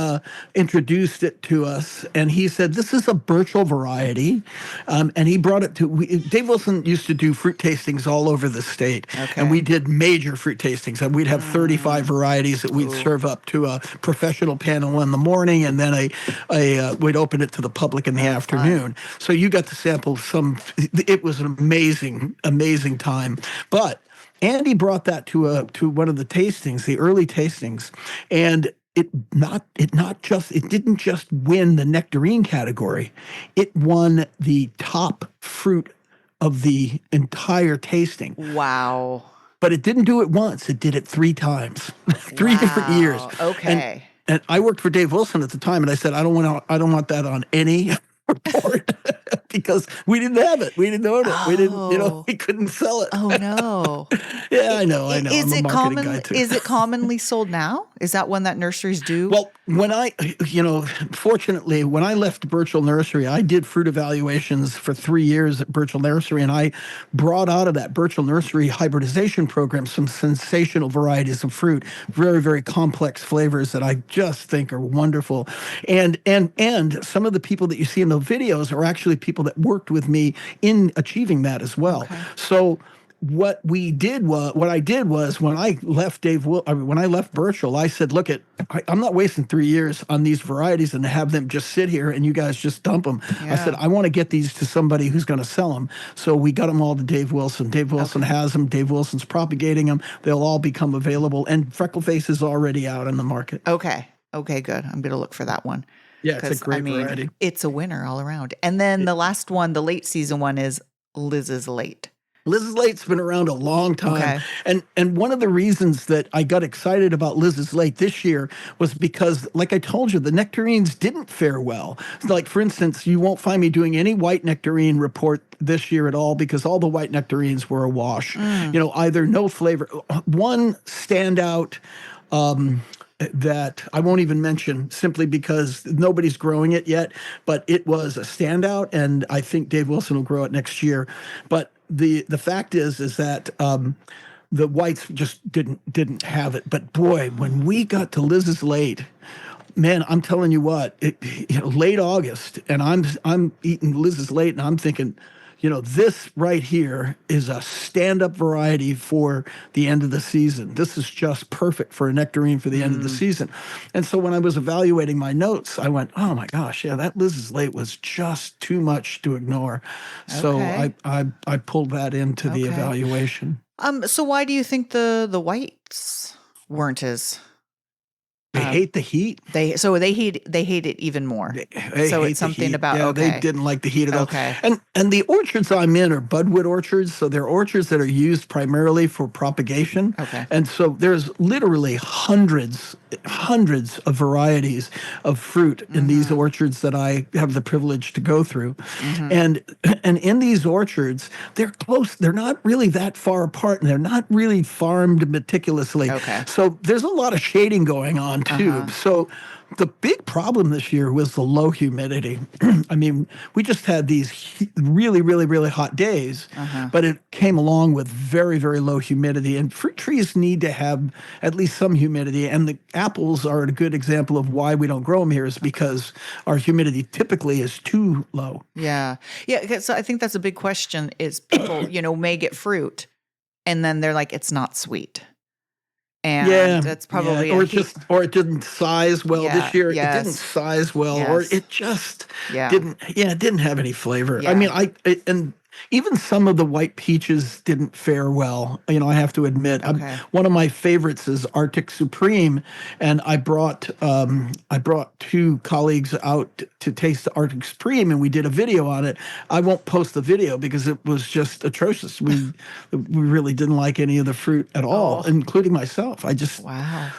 introduced it to us, and he said, this is a Burchell variety, and he brought it to, Dave Wilson used to do fruit tastings all over the state, and we did major fruit tastings, and we'd have 35 varieties that we'd serve up to a professional panel in the morning, and then we'd open it to the public in the afternoon. So you got to sample it was an amazing time. But Andy brought that to one of the tastings, the early tastings, and it didn't just win the nectarine category. It won the top fruit of the entire tasting. Wow. But it didn't do it once. It did it 3 times, 3 different years. Okay. And I worked for Dave Wilson at the time, and I said, I don't want that on any report because we didn't have it. We didn't own it. We didn't, we couldn't sell it. Oh no. Yeah, I know. Is I'm a it marketing guy too. Is it commonly sold now? Is that one that nurseries do? Well, when fortunately, when I left Burchell Nursery, I did fruit evaluations for 3 years at Burchell Nursery, and I brought out of that Burchell Nursery hybridization program some sensational varieties of fruit, very, very complex flavors that I just think are wonderful. And some of the people that you see in the videos are actually people that worked with me in achieving that as well. Okay. So what I did was when I left when I left Burchell, I said, look, I'm not wasting 3 years on these varieties and to have them just sit here and you guys just dump them. Yeah. I said, I want to get these to somebody who's going to sell them. So we got them all to Dave Wilson. Dave Wilson has them. Dave Wilson's propagating them. They'll all become available. And Freckleface is already out in the market. Okay, good. I'm going to look for that one. Yeah, it's a great variety. It's a winner all around. And then the last one, the late season one, is Liz's Late. Liz's Late's been around a long time. Okay. And one of the reasons that I got excited about Liz's Late this year was because, like I told you, the nectarines didn't fare well. Like, for instance, you won't find me doing any white nectarine report this year at all because all the white nectarines were a wash. Either no flavor. One standout that I won't even mention simply because nobody's growing it yet, but it was a standout, and I think Dave Wilson will grow it next year. But the fact is that the whites just didn't have it. But boy, when we got to Liz's Late, man, I'm telling you what, late August, and I'm eating Liz's Late, and I'm thinking, this right here is a stand-up variety for the end of the season. This is just perfect for a nectarine for the end of the season. And so when I was evaluating my notes, I went, oh my gosh, yeah, that Liz's Late was just too much to ignore. So I pulled that into the evaluation. So why do you think the whites weren't as They hate the heat. They hate it even more. They So hate it's the something heat. about Yeah, okay. they didn't like the heat at all. Okay. And the orchards I'm in are budwood orchards, so they're orchards that are used primarily for propagation. Okay. And so there's literally hundreds of varieties of fruit in these orchards that I have the privilege to go through. And in these orchards, they're close. They're not really that far apart, and they're not really farmed meticulously. Okay. So there's a lot of shading going on too. So the big problem this year was the low humidity. I mean, we just had these really, really, really hot days, but it came along with very, very low humidity. And fruit trees need to have at least some humidity. And the apples are a good example of why we don't grow them here, is because our humidity typically is too low. Yeah. Yeah. So I think that's a big question is people, may get fruit and then they're like, it's not sweet. And that's probably or it didn't size well this year. Yes. It didn't size well, or it just it didn't have any flavor. Yeah. I mean, and even some of the white peaches didn't fare well. I have to admit. Okay. One of my favorites is Arctic Supreme, and I brought 2 colleagues out to taste the Arctic Supreme, and we did a video on it. I won't post the video because it was just atrocious. We really didn't like any of the fruit at all, including myself. Wow.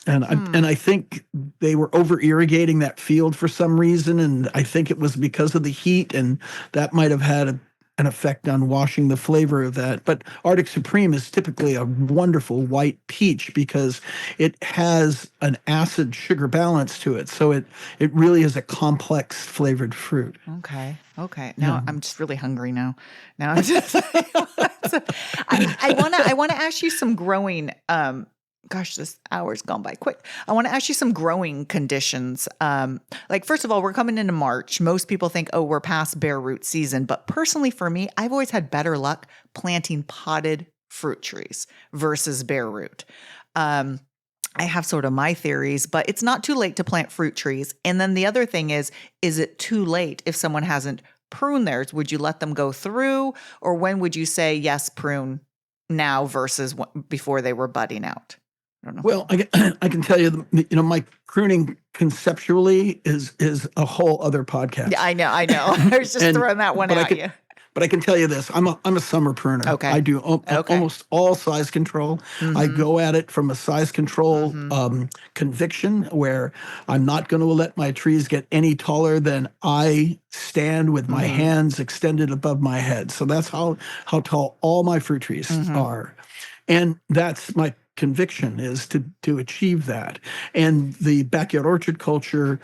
And I think they were over irrigating that field for some reason, and I think it was because of the heat, and that might have had an effect on washing the flavor of that. But Arctic Supreme is typically a wonderful white peach because it has an acid sugar balance to it. So it really is a complex flavored fruit. Okay. Now I'm just really hungry now. Now I'm just I want to ask you some growing gosh, this hour's gone by quick. I want to ask you some growing conditions. Like, first of all, we're coming into March. Most people think, oh, we're past bare root season. But personally, for me, I've always had better luck planting potted fruit trees versus bare root. I have sort of my theories, but it's not too late to plant fruit trees. And then the other thing is it too late if someone hasn't pruned theirs? Would you let them go through? Or when would you say, yes, prune now versus before they were budding out? I don't know. Well, I can tell you, my pruning conceptually is a whole other podcast. Yeah, I know. I was just throwing that one at you. But I can tell you this: I'm a summer pruner. Okay. I do almost all size control. I go at it from a size control conviction, where I'm not going to let my trees get any taller than I stand with my hands extended above my head. So that's how tall all my fruit trees are, and that's my conviction is to achieve that. And the backyard orchard culture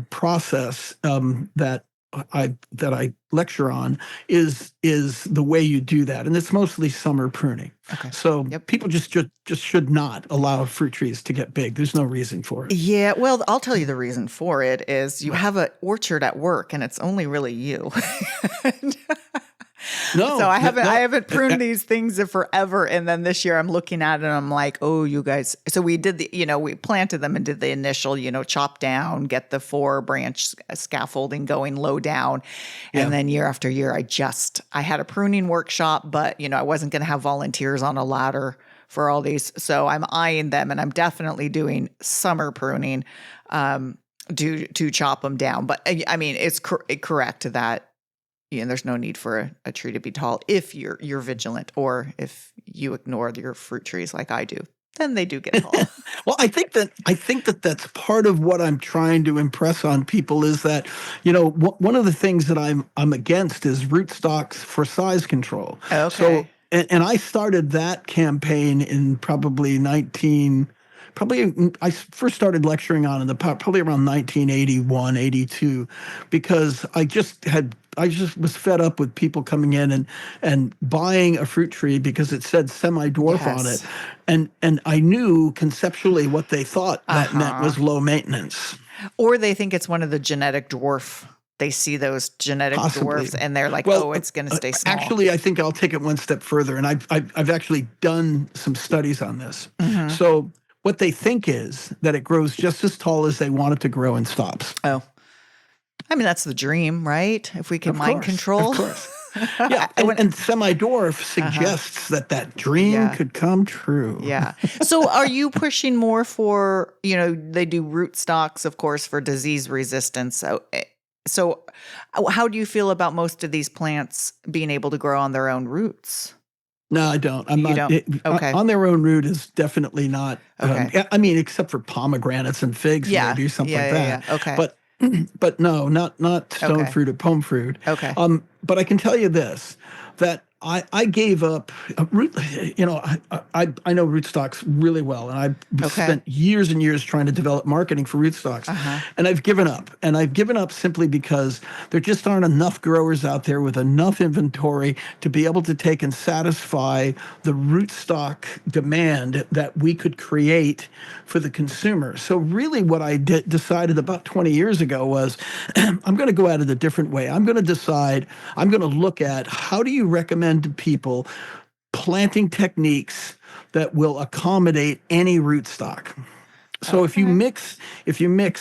process that I lecture on is the way you do that, and it's mostly summer pruning. Okay. So people just should not allow fruit trees to get big. There's no reason for it. Yeah, well, I'll tell you the reason for it is you have an orchard at work, and it's only really you. No, so I haven't pruned these things in forever, and then this year I'm looking at it and I'm like, oh, you guys. So we did we planted them and did the initial, chop down, get the 4-branch scaffolding going low down, and then year after year I had a pruning workshop, but I wasn't going to have volunteers on a ladder for all these, so I'm eyeing them, and I'm definitely doing summer pruning to chop them down. But I mean, it's correct that. There's no need for a tree to be tall if you're vigilant, or if you ignore your fruit trees like I do, then they do get tall. Well, I think that that's part of what I'm trying to impress on people is that, one of the things that I'm against is rootstocks for size control. Okay. So, and I started that campaign in I first started lecturing on it probably around 1981, 82, because I just was fed up with people coming in and buying a fruit tree because it said semi-dwarf on it. And I knew conceptually what they thought that meant was low maintenance. Or they think it's one of the genetic dwarf. They see those genetic dwarfs and they're like, it's going to stay small. Actually, I think I'll take it one step further. And I've actually done some studies on this. So what they think is that it grows just as tall as they want it to grow and stops. Oh. I mean, that's the dream, right? If we can mind control. Of course. Yeah, and semi-dwarf suggests that dream Yeah. could come true. Yeah. So are you pushing more for, they do root stocks, of course, for disease resistance. So how do you feel about most of these plants being able to grow on their own roots? No, I don't. I'm You not. don't? Okay. On their own root is definitely not. Okay. I mean, except for pomegranates and figs, Yeah. maybe something Yeah, like yeah, that. yeah. Okay. But no, not stone Okay. fruit or pome fruit. Okay. But I can tell you this, that I gave up root. I know rootstocks really well, and I've spent years and years trying to develop marketing for rootstocks, and I've given up. And I've given up simply because there just aren't enough growers out there with enough inventory to be able to take and satisfy the rootstock demand that we could create for the consumer. So really, what I decided about 20 years ago was, I'm going to go at it a different way. I'm going to look at, how do you recommend to people planting techniques that will accommodate any rootstock. So if you mix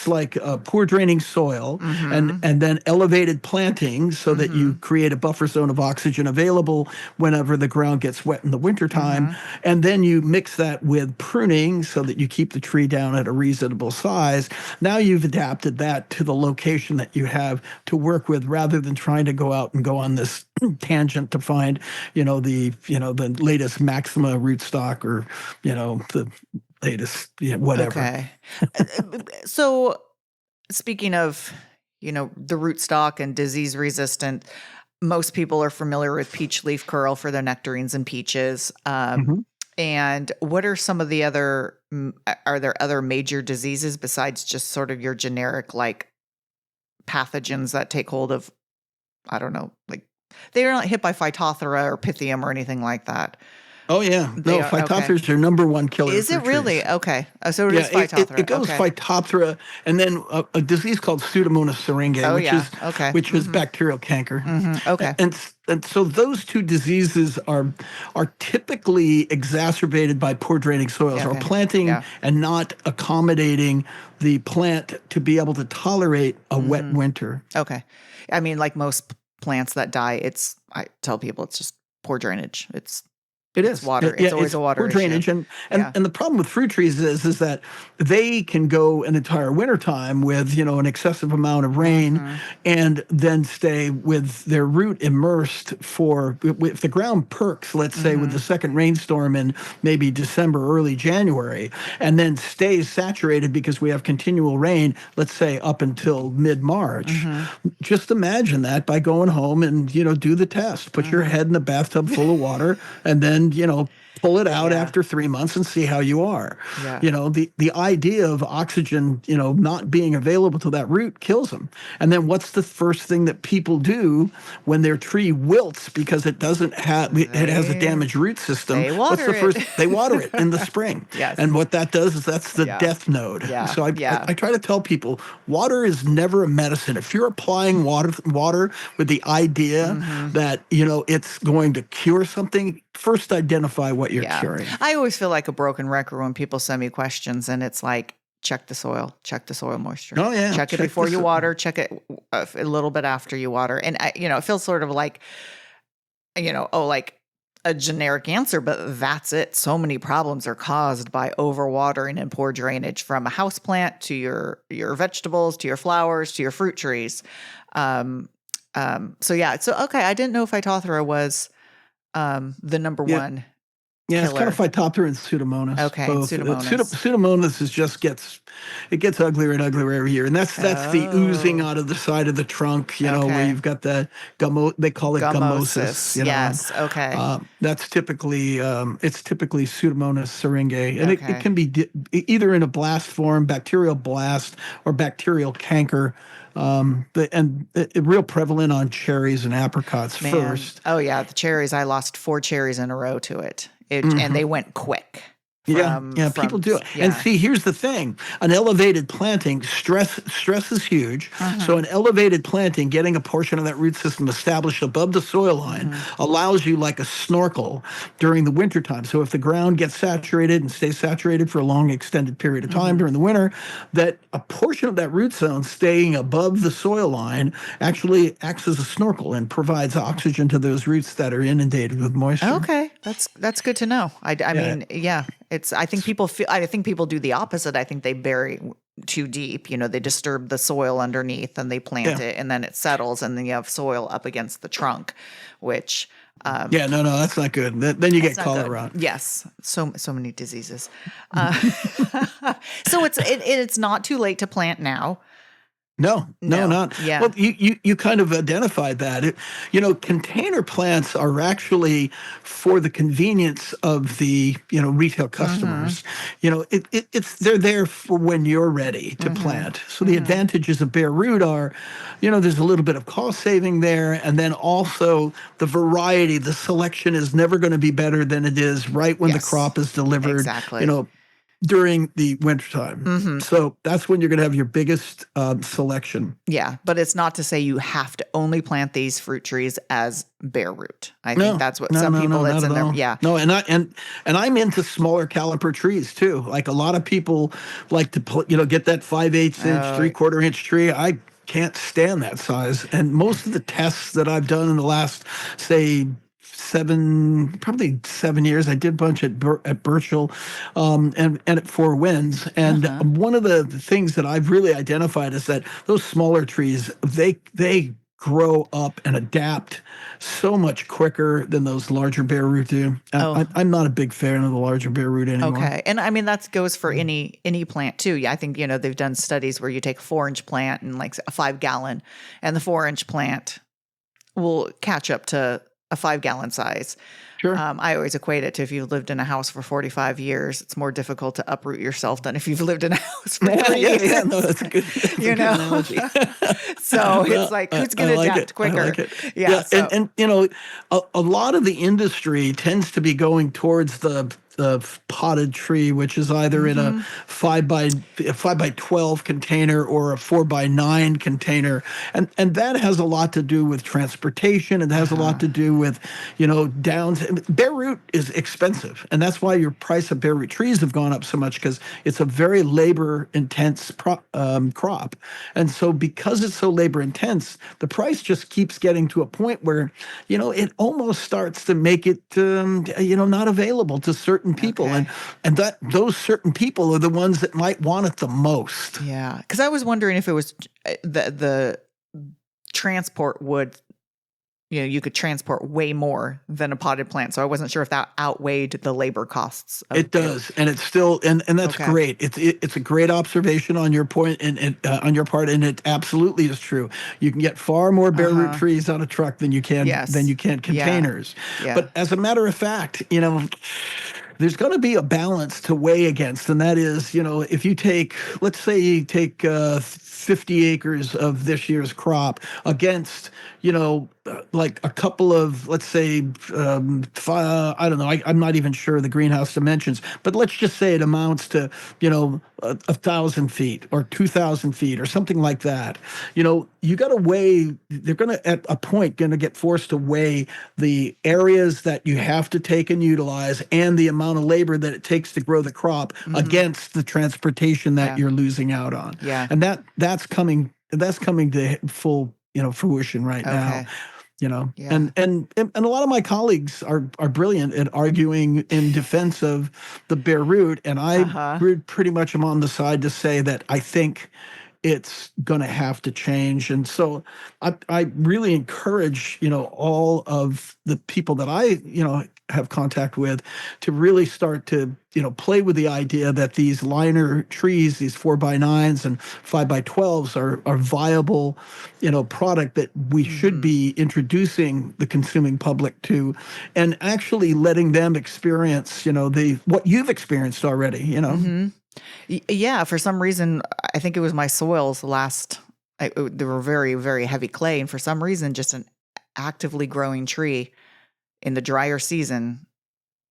like poor draining soil and then elevated planting so that you create a buffer zone of oxygen available whenever the ground gets wet in the wintertime, and then you mix that with pruning so that you keep the tree down at a reasonable size, now you've adapted that to the location that you have to work with, rather than trying to go out and go on this tangent to find, the latest maxima rootstock, or, the latest, whatever. Okay. So speaking of, the rootstock and disease resistant, most people are familiar with peach leaf curl for their nectarines and peaches. And what are some of the are there other major diseases besides just sort of your generic, like, pathogens that take hold of, I don't know, like, they're not hit by Phytophthora or Pythium or anything like that? Oh, yeah. No, Phytophthora are number one killer. Is it really? trees. Okay. So it is Phytophthora. It goes Phytophthora, and then a disease called Pseudomonas syringae, which is bacterial canker. Okay. And so those two diseases are typically exacerbated by poor draining soils, or planting and not accommodating the plant to be able to tolerate a wet winter. Okay. I mean, like most plants that die, I tell people it's just poor drainage. It is water. It's always a water poor drainage, issue. And the problem with fruit trees is that they can go an entire wintertime with an excessive amount of rain, and then stay with their root immersed for, if the ground perks, let's say with the second rainstorm in maybe December, early January, and then stays saturated because we have continual rain, let's say up until mid-March. Just imagine that by going home and do the test. Put your head in a bathtub full of water, and then pull it out after 3 months and see how you are. The idea of oxygen, not being available to that root kills them. And then what's the first thing that people do when their tree wilts because it doesn't have, it has a damaged root system? They water it. They water it in the spring. And what that does is that's the death node. So I try to tell people, water is never a medicine. If you're applying water with the idea that, it's going to cure something, first identify what you're curing. I always feel like a broken record when people send me questions, and it's like, check the soil moisture. Oh, yeah. Check it before you water, check it a little bit after you water. And it feels sort of like, like a generic answer, but that's it. So many problems are caused by overwatering and poor drainage, from a house plant to your vegetables, to your flowers, to your fruit trees. So okay. I didn't know Phytophthora was the number one. Yeah, it's kind of Phytophthora and Pseudomonas. Okay, both. Pseudomonas. Pseudomonas gets uglier and uglier every year, and that's the oozing out of the side of the trunk. Where you've got the they call it gummosis. Yes. Okay. That's typically Pseudomonas syringae, and it can be either in a blast form, bacterial blast, or bacterial canker. Real prevalent on cherries and apricots first. Oh yeah, the cherries. I lost 4 cherries in a row to it. And they went quick. Yeah, people do it. And yeah. see, here's the thing. An elevated planting, stress is huge. So an elevated planting, getting a portion of that root system established above the soil line allows you like a snorkel during the wintertime. So if the ground gets saturated and stays saturated for a long extended period of time during the winter, that a portion of that root zone staying above the soil line actually acts as a snorkel and provides oxygen to those roots that are inundated with moisture. Okay, that's good to know. I mean, yeah, it's. I think people do the opposite. I think they bury too deep. They disturb the soil underneath and they plant it, and then it settles, and then you have soil up against the trunk, which. Yeah, no, that's not good. Then you get Not good. cholera. Yes, so many diseases. So it's not too late to plant now. No, not. Yeah. Well, you kind of identified that. Container plants are actually for the convenience of the retail customers. They're there for when you're ready to plant. So the advantages of bare root are, there's a little bit of cost saving there, and then also the variety, the selection is never going to be better than it is right when the crop is delivered. Exactly. During the wintertime. So that's when you're going to have your biggest selection. Yeah, but it's not to say you have to only plant these fruit trees as bare root. I think that's what some people that's in there. Yeah. No, and I'm into smaller caliper trees too. Like a lot of people like to get that 5/8 inch, 3/4 inch tree. I can't stand that size. And most of the tests that I've done in the last, say, probably 7 years. I did a bunch at Birchall and at Four Winds. And one of the things that I've really identified is that those smaller trees, they grow up and adapt so much quicker than those larger bare root do. I'm not a big fan of the larger bare root anymore. Okay. And I mean, that goes for any plant too. Yeah, I think, they've done studies where you take a 4-inch plant and like a 5-gallon, and the 4-inch plant will catch up to a 5-gallon size. Sure. I always equate it to if you've lived in a house for 45 years, it's more difficult to uproot yourself than if you've lived in a house for 3 years. Yeah, no, that's a good, analogy. So it's like, who's going to adapt quicker? I like it. Yeah. So. And a lot of the industry tends to be going towards the potted tree, which is either in a 5x12 container or a 4x9 container, and that has a lot to do with transportation. It has a lot to do with downs. Bare root is expensive, and that's why your price of bare root trees have gone up so much, because it's a very labor intense crop, and so because it's so labor intense, the price just keeps getting to a point where it almost starts to make it not available to certain people, and that those certain people are the ones that might want it the most. Yeah, because I was wondering if it was the transport would, you could transport way more than a potted plant. So I wasn't sure if that outweighed the labor costs. It does, and it's still, and that's great. It's a great observation on your point, and on your part, and it absolutely is true. You can get far more bare root trees on a truck than you can containers. Yeah. But as a matter of fact, there's going to be a balance to weigh against, and that is, if you take, let's say you take 50 acres of this year's crop against, like a couple of, let's say, I don't know, I'm not even sure the greenhouse dimensions, but let's just say it amounts to, 1,000 feet or 2,000 feet or something like that. You got to weigh, they're going to, at a point, going to get forced to weigh the areas that you have to take and utilize and the amount of labor that it takes to grow the crop against the transportation that you're losing out on. Yeah. And that's coming to full, fruition right now. And a lot of my colleagues are brilliant at arguing in defense of the bare root, and I pretty much am on the side to say that I think it's going to have to change. And so I really encourage, all of the people that I, have contact with to really start to, play with the idea that these liner trees, these 4x9s and 5x12s are viable, product that we should be introducing the consuming public to, and actually letting them experience, what you've experienced already, Yeah, for some reason, I think it was my soils they were very, very heavy clay. And for some reason, just an actively growing tree in the drier season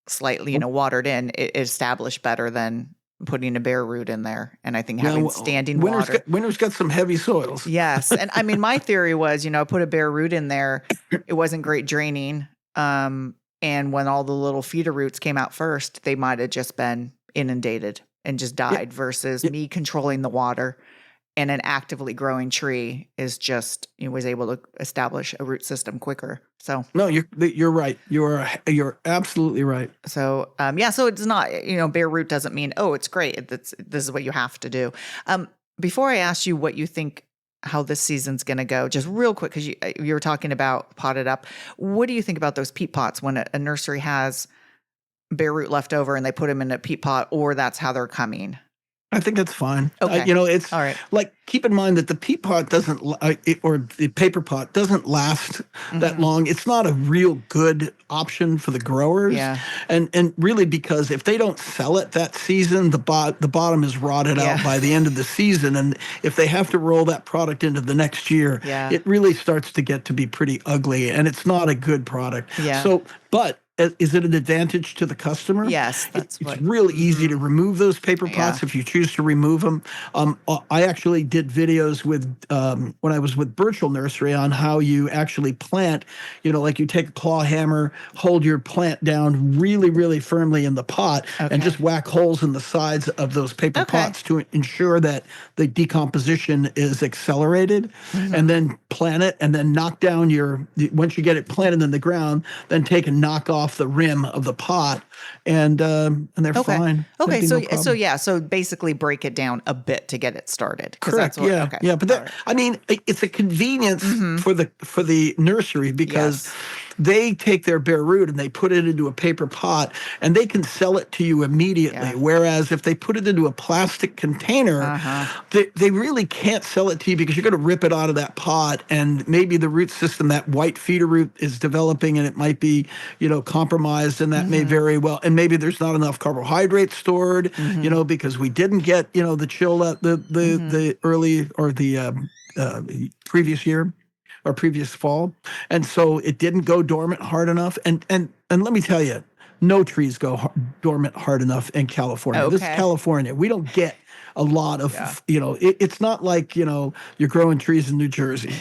slightly, watered in, it established better than putting a bare root in there. And I think having standing water. Winter's got some heavy soils. Yes. And I mean, my theory was, I put a bare root in there. It wasn't great draining. And when all the little feeder roots came out first, they might have just been inundated and just died versus me controlling the water. And an actively growing tree is just, was able to establish a root system quicker. So no, you're right. You're absolutely right. So so it's not, bare root doesn't mean, oh, it's great. This is what you have to do. Before I ask you what you think how this season's going to go, just real quick, because you were talking about potted up. What do you think about those peat pots when a nursery has bare root left over and they put them in a peat pot, or that's how they're coming? I think that's fine. Okay. It's all right. Like, keep in mind that the peat pot doesn't, or the paper pot doesn't last that long. It's not a real good option for the growers. Yeah. And really, because if they don't sell it that season, the bottom is rotted out by the end of the season. And if they have to roll that product into the next year, it really starts to get to be pretty ugly, and it's not a good product. Yeah. So, but is it an advantage to the customer? Yes, it's real easy to remove those paper pots if you choose to remove them. I actually did videos with when I was with Birchall Nursery on how you actually plant. Like you take a claw hammer, hold your plant down really, really firmly in the pot, and just whack holes in the sides of those paper pots to ensure that the decomposition is accelerated, and then plant it, and then knock down once you get it planted in the ground, then take and knock off the rim of the pot, and they're fine. Okay, so basically break it down a bit to get it started. Correct. But I mean, it's a convenience for the nursery, because they take their bare root and they put it into a paper pot, and they can sell it to you immediately. Yeah. Whereas if they put it into a plastic container, they really can't sell it to you, because you're going to rip it out of that pot, and maybe the root system, that white feeder root, is developing, and it might be, compromised, and that may very well, and maybe there's not enough carbohydrates stored, because we didn't get, the chill at the early or the previous year or previous fall, and so it didn't go dormant hard enough. And let me tell you, no trees go dormant hard enough in California. Okay. This is California. We don't get a lot of, it's not like, you're growing trees in New Jersey.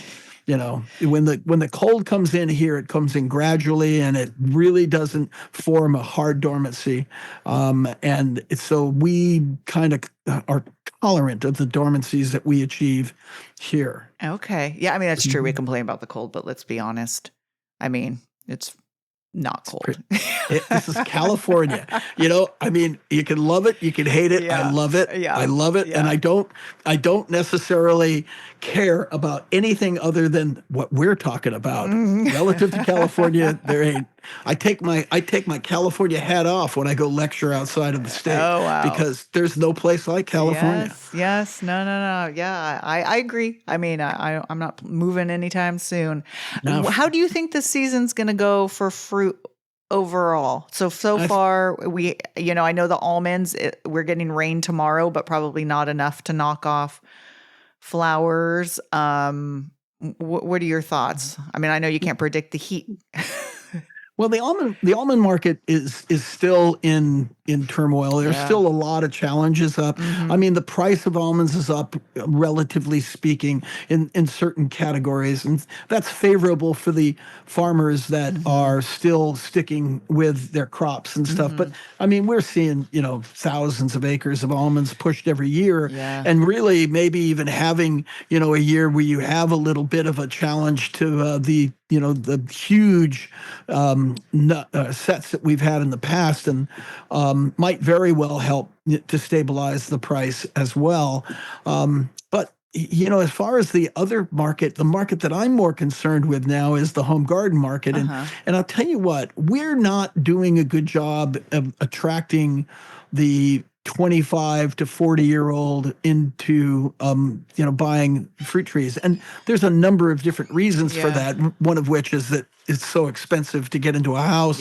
When the cold comes in here, it comes in gradually, and it really doesn't form a hard dormancy. And so we kind of are tolerant of the dormancies that we achieve here. Okay. Yeah, I mean, that's true. We complain about the cold, but let's be honest. I mean, it's not cold. This is California. I mean, you can love it, you can hate it. I love it. I love it. Yeah. And I don't necessarily care about anything other than what we're talking about. Relative to California, there ain't. I take my California hat off when I go lecture outside of the state. Oh, wow. Because there's no place like California. Yes. No. Yeah, I agree. I mean, I'm not moving anytime soon. No. How do you think this season's going to go for fruit overall? So far, I know the almonds, we're getting rain tomorrow, but probably not enough to knock off flowers. What are your thoughts? I mean, I know you can't predict the heat. Well, the almond market is still in turmoil. There's still a lot of challenges up. I mean, the price of almonds is up, relatively speaking, in certain categories, and that's favorable for the farmers that are still sticking with their crops and stuff. But I mean, we're seeing thousands of acres of almonds pushed every year, and really maybe even having a year where you have a little bit of a challenge to the huge sets that we've had in the past, and might very well help to stabilize the price as well. But as far as the other market, the market that I'm more concerned with now is the home garden market. And I'll tell you what, we're not doing a good job of attracting the 25 to 40-year-old into, buying fruit trees. And there's a number of different reasons for that. One of which is that it's so expensive to get into a house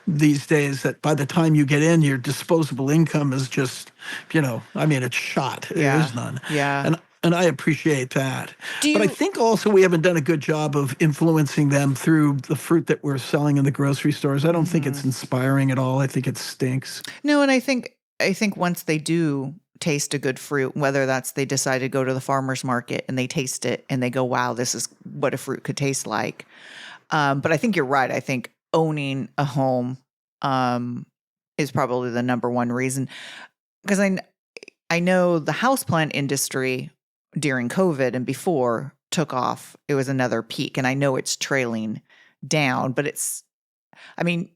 these days that by the time you get in, your disposable income is just, it's shot. There's none. Yeah. And I appreciate that. Do But I you? think also we haven't done a good job of influencing them through the fruit that we're selling in the grocery stores. I don't think it's inspiring at all. I think it stinks. No, and I think once they do taste a good fruit, whether that's they decide to go to the farmer's market and they taste it and they go, wow, this is what a fruit could taste like. But I think you're right. I think owning a home is probably the number one reason. Because I know the houseplant industry during COVID and before took off. It was another peak. And I know it's trailing down, but I mean,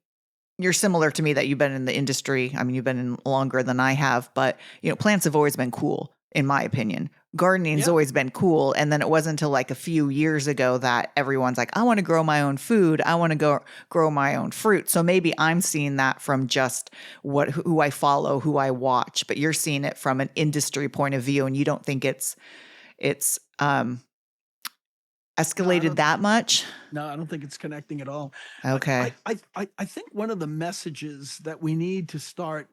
you're similar to me that you've been in the industry. I mean, you've been in longer than I have, but plants have always been cool, in my opinion. Gardening's always been cool. And then it wasn't until like a few years ago that everyone's like, I want to grow my own food. I want to grow my own fruit. So maybe I'm seeing that from just who I follow, who I watch, but you're seeing it from an industry point of view, and you don't think it's escalated that much? No, I don't think it's connecting at all. Okay. I think one of the messages that we need to start,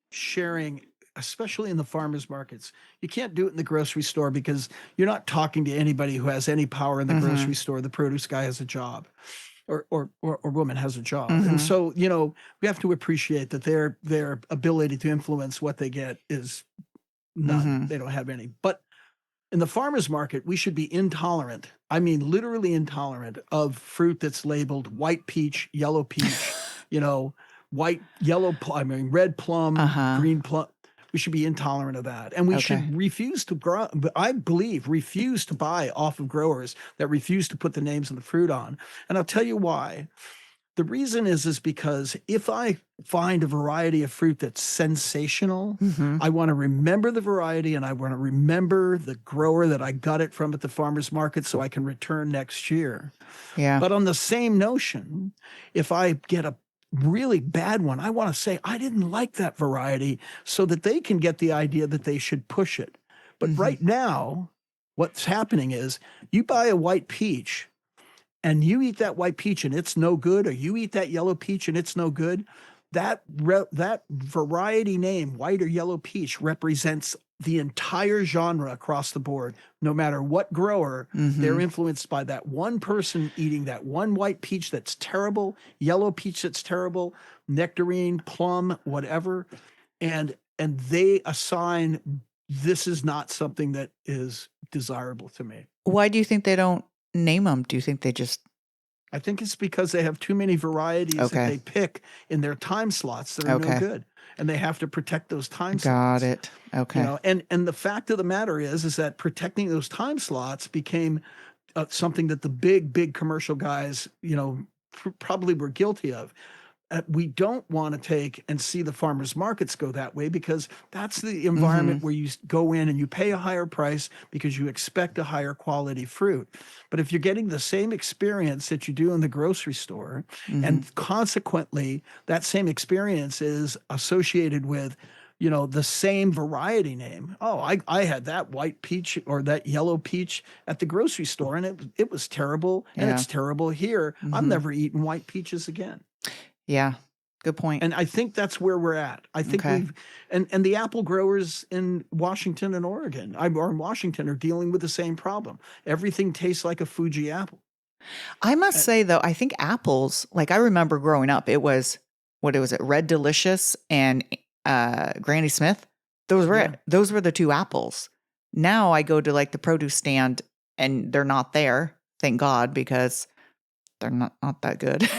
sharing, especially in the farmers markets, you can't do it in the grocery store because you're not talking to anybody who has any power in the grocery store. The produce guy has a job, or woman has a job, and so we have to appreciate that their ability to influence what they get is none. They don't have any, but. In the farmer's market, we should be intolerant. I mean, literally intolerant of fruit that's labeled white peach, yellow peach, white, yellow, red plum, green plum. We should be intolerant of that. And we should refuse to grow, I believe, refuse to buy off of growers that refuse to put the names of the fruit on. And I'll tell you why. The reason is because if I find a variety of fruit that's sensational, I want to remember the variety and I want to remember the grower that I got it from at the farmer's market so I can return next year. Yeah. But on the same notion, if I get a really bad one, I want to say, I didn't like that variety so that they can get the idea that they should push it. But right now, what's happening is you buy a white peach, and you eat that white peach and it's no good, or you eat that yellow peach and it's no good, that variety name, white or yellow peach, represents the entire genre across the board. No matter what grower, they're influenced by that one person eating that one white peach that's terrible, yellow peach that's terrible, nectarine, plum, whatever, and they assign this is not something that is desirable to me. Why do you think they don't name them? Do you think they just... I think it's because they have too many varieties that they pick in their time slots that are no good, and they have to protect those time slots. Got it. Okay. And the fact of the matter is that protecting those time slots became something that the big commercial guys, probably were guilty of. We don't want to take and see the farmers markets go that way, because that's the environment where you go in and you pay a higher price because you expect a higher quality fruit. But if you're getting the same experience that you do in the grocery store, and consequently that same experience is associated with, the same variety name. Oh, I had that white peach or that yellow peach at the grocery store, and it was terrible, and it's terrible here. I'm never eating white peaches again. Yeah, good point. And I think that's where we're at. I think and the apple growers in Washington and Oregon, or in Washington, are dealing with the same problem. Everything tastes like a Fuji apple. I must say, though, I think apples, like I remember growing up, it was, Red Delicious and Granny Smith? Those were the two apples. Now I go to like the produce stand and they're not there, thank God, because they're not that good.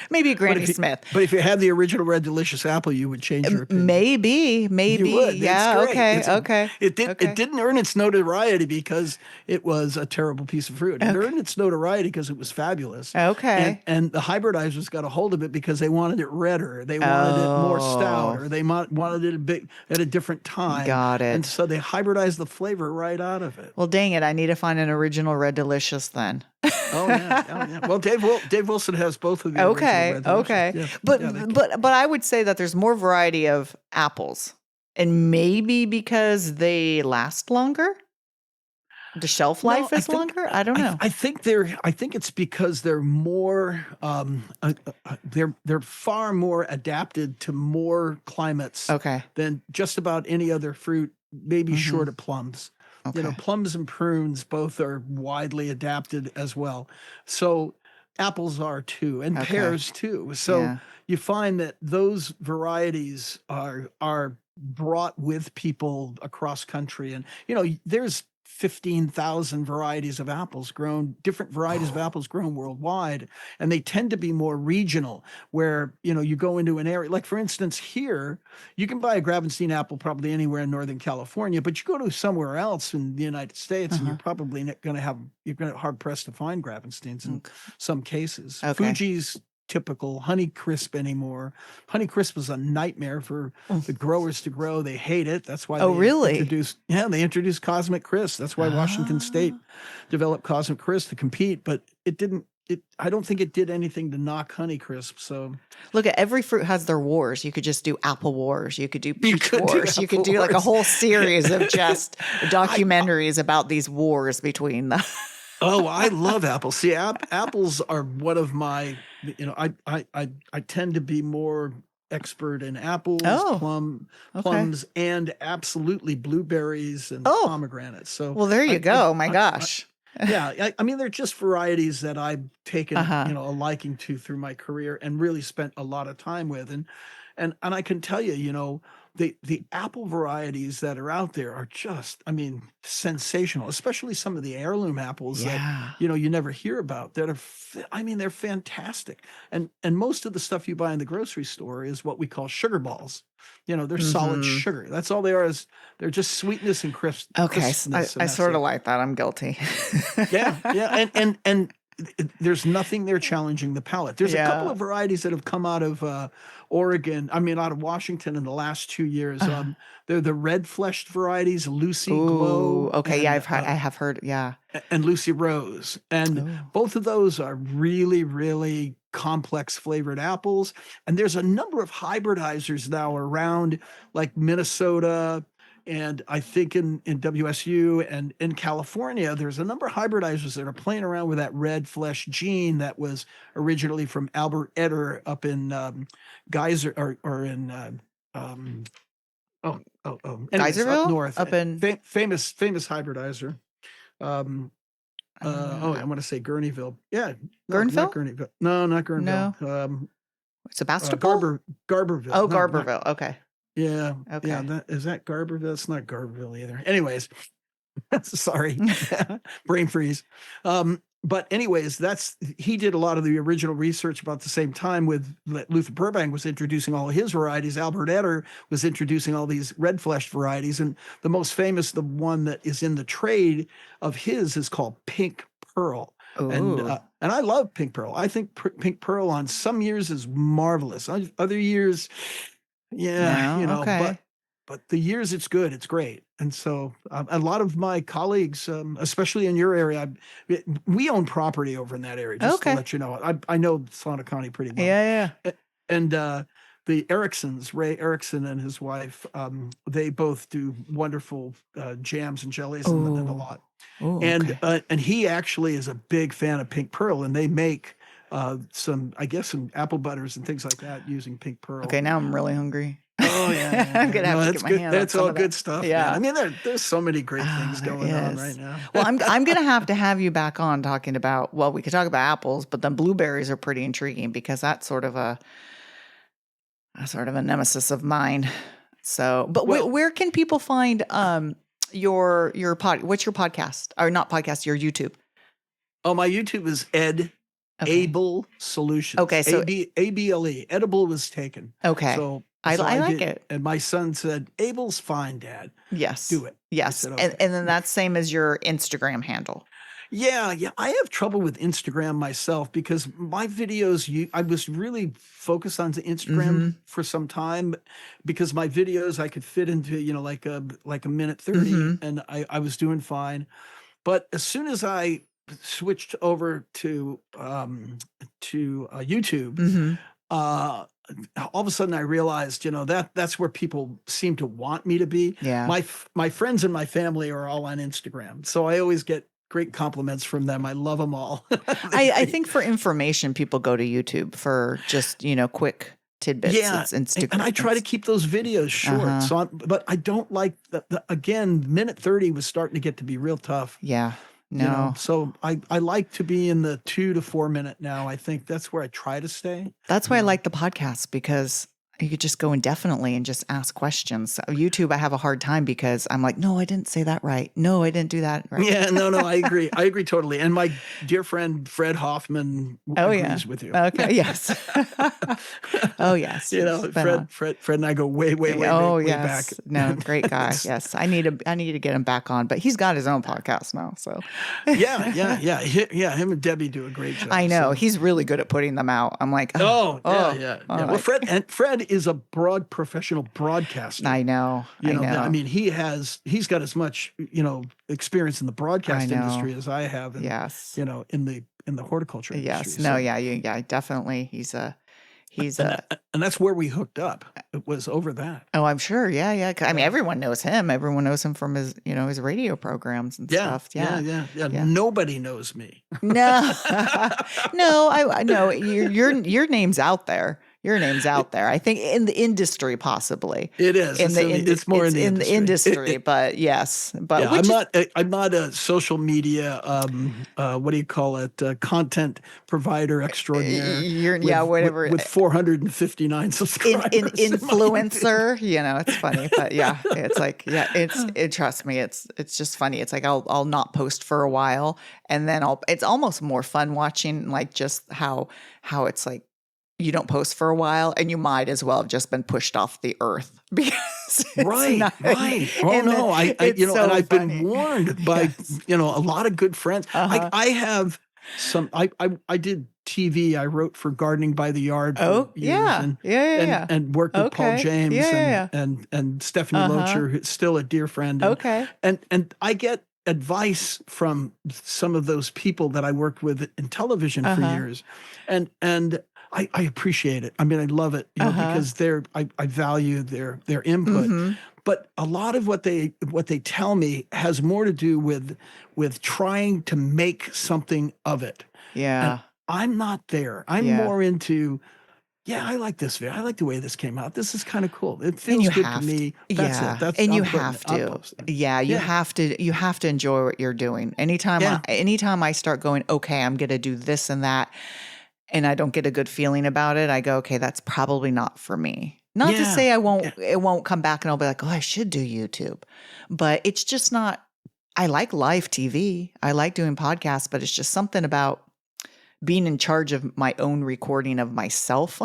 Maybe a Granny Smith. But if you had the original Red Delicious apple, you would change your opinion. Maybe. You would. Yeah. It's Okay. It didn't earn its notoriety because it was a terrible piece of fruit. It earned its notoriety because it was fabulous. Okay. And the hybridizers got a hold of it because they wanted it redder. They wanted it more stout, or they wanted it at a different time. Got it. And so they hybridized the flavor right out of it. Well, dang it. I need to find an original Red Delicious then. Oh yeah. Well, Dave Wilson has both of the Okay. Yeah. But I would say that there's more variety of apples, and maybe because they last longer, the shelf life is longer. I don't know. I think it's because they're more they're far more adapted to more climates than just about any other fruit, maybe short of plums. Okay. plums and prunes both are widely adapted as well. So apples are too, and Okay. pears too. So Yeah. you find that those varieties are brought with people across country, and there's 15,000 varieties of apples grown, different varieties of apples grown worldwide, and they tend to be more regional, where you go into an area, like for instance here, you can buy a Gravenstein apple probably anywhere in Northern California, but you go to somewhere else in the United States, and Uh-huh. you're probably you're going to hard pressed to find Gravensteins in Okay. some cases. Okay. Fuji's typical. Honeycrisp anymore. Honeycrisp is a nightmare for Mm. the growers to grow. They hate it. That's why Oh, really? they introduced Cosmic Crisp. That's why Washington State Ah. developed Cosmic Crisp to compete, but I don't think it did anything to knock Honeycrisp. So Look at every fruit has their wars. You could just do apple wars. You could do peach could do wars. You could apple do like a wars. whole series of just documentaries about these wars between the. Oh, I love apples. See, apples are one of my, I tend to be more expert in apples, Oh, okay. plums, and absolutely blueberries and Oh, pomegranates. So well, there you I, go. My I, gosh. yeah, I mean, they're just varieties that I've taken, Uh-huh. a liking to through my career and really spent a lot of time with. And I can tell you, the apple varieties that are out there are just, I mean, sensational, especially some of the heirloom apples that, Yeah. you never hear about that I mean, they're fantastic. And most of the stuff you buy in the grocery store is what we call sugar balls. They're solid Mhm. sugar. That's all they are, is they're just sweetness and Okay. crispness. I And that's sort of it. like that. I'm guilty. Yeah. And there's nothing there challenging the palate. There's a couple Yeah. of varieties that have come out of Oregon, I mean, out of Washington in the last 2 years. They're the red fleshed varieties, Lucy Ooh. Glow Okay. Yeah. I and have heard. Yeah. Lucy Rose. And Ooh. both of those are really, really complex flavored apples. And there's a number of hybridizers now around, like Minnesota, and I think in WSU and in California, there's a number of hybridizers that are playing around with that red flesh gene that was originally from Albert Eder up in Geyser, or in anyways, up Geyserville north. up in. Famous hybridizer. Um, I want to say Gurneyville. Yeah, no, not Gurnville? Gurneyville. No, not No. Gurnville. Sebastopol? Garberville. Oh, No, not Garberville. Okay. yeah. Okay. Yeah, is that Garberville? It's not Garberville either. Anyways, sorry, brain freeze. But anyways, he did a lot of the original research about the same time with Luther Burbank was introducing all of his varieties. Albert Eder was introducing all these red fleshed varieties, and the most famous, the one that is in the trade of his, is called Pink Pearl. And Ooh. I love Pink Pearl. I think Pink Pearl on some years is marvelous. Other years, yeah, No. Okay. but the years it's good, it's great. And so a lot of my colleagues, especially in your area, we own property over in that area, just to Okay. let you know. I know Solano County pretty well. Yeah. And the Ericksons, Ray Erickson and his wife, they both do wonderful jams and jellies and a Ooh. lot. Ooh, And okay. and he actually is a big fan of Pink Pearl, and they make some apple butters and things like that using Pink Pearl. Okay. Now I'm really hungry. Oh yeah, I'm gonna have to that's get my good. hand on That's some all of that. good stuff. Yeah. Man. I mean, there's so many great things There going on is. right now. Well, I'm gonna have you back on talking about. Well, we could talk about apples, but then blueberries are pretty intriguing because that's sort of a nemesis of mine. So, but Well- where can people find your what's your podcast, or not podcast, your YouTube? Oh, my YouTube is Ed Okay. Able Solutions. Okay, so- ABLE. Edible was taken. Okay. So I like did- it. And my son said, "Able's fine, Dad. Yes. Do it." Yes. said, And "Okay." then that's same as your Instagram handle. Yeah. I have trouble with Instagram myself because my videos, I was really focused on the Instagram Mm-hmm. for some time because my videos I could fit into, like a minute 30, Mhm. and I was doing fine. But as soon as I switched over to YouTube, Mm-hmm. all of a sudden I realized, that's where people seem to want me to be. Yeah. My friends and my family are all on Instagram, so I always get great compliments from them. I love them all. I think for information, people go to YouTube for just, quick tidbits. Yeah, It's Instagram. and I try to keep those videos short. Uh-huh. So, but I don't like again. Minute 30 was starting to get to be real tough. Yeah. You know, No. so I like to be in the 2 to 4 minute now. I think that's where I try to stay. That's why I Yeah. like the podcast, because you could just go indefinitely and just ask questions. YouTube, I have a hard time because I'm like, no, I didn't say that right. No, I didn't do that right. Yeah, no, I agree. I agree totally. And my dear friend Fred Hoffman Oh, agrees yeah. with you. Okay. Yes. Oh, yes. You know, He's been on. Fred and I go way Oh, way yes. back. No, great guy. It's- Yes. I need to get him back on, but he's got his own podcast now. So yeah. Him and Debbie do a great job. I know so. he's really good at putting them out. I'm like, Oh, oh, yeah. oh, Well, Fred is a professional broadcaster. I know. You know, I know. I mean, he's got as much, experience in the broadcast I know. industry as I have. In, Yes. You know, in the horticulture industry. Yes. No. Yeah. Definitely. He's a. And that's where we hooked up. It was over that. Oh, I'm sure. Yeah. I mean, everyone knows him. Everyone knows him from his, his radio programs and stuff. Yeah. Nobody knows me. No, no, I know your name's out there. Your name's out there. I think in the industry, possibly. It is. It's more in the industry. But yes, but yeah, I'm not a social media. What do you call it? Content provider extraordinaire. Whatever. With 459 subscribers. Influencer. It's funny, but yeah, it's like trust me, it's just funny. It's like I'll not post for a while, and then it's almost more fun watching like just how it's like. You don't post for a while, and you might as well have just been pushed off the earth because right. Oh no, and I've been warned by a lot of good friends. Uh-huh. I have some. I did TV. I wrote for Gardening by the Yard. For years and worked with Paul James and Stephanie Locher, who's still a dear friend. And I get advice from some of those people that I worked with in television for years, and I appreciate it. I mean, I love it, because I value their input. Mm-hmm. But a lot of what they tell me has more to do with trying to make something of it. Yeah, and I'm not there. I'm more into. Yeah, I like this video. I like the way this came out. This is kind of cool. It feels good to me. That's it. You have to. Yeah, you have to. You have to enjoy what you're doing. Anytime I start going, okay, I'm going to do this and that, and I don't get a good feeling about it, I go, okay, that's probably not for me. Not to say it won't come back and I'll be like, oh, I should do YouTube. But it's just not, I like live TV. I like doing podcasts, but it's just something about being in charge of my own recording of myself.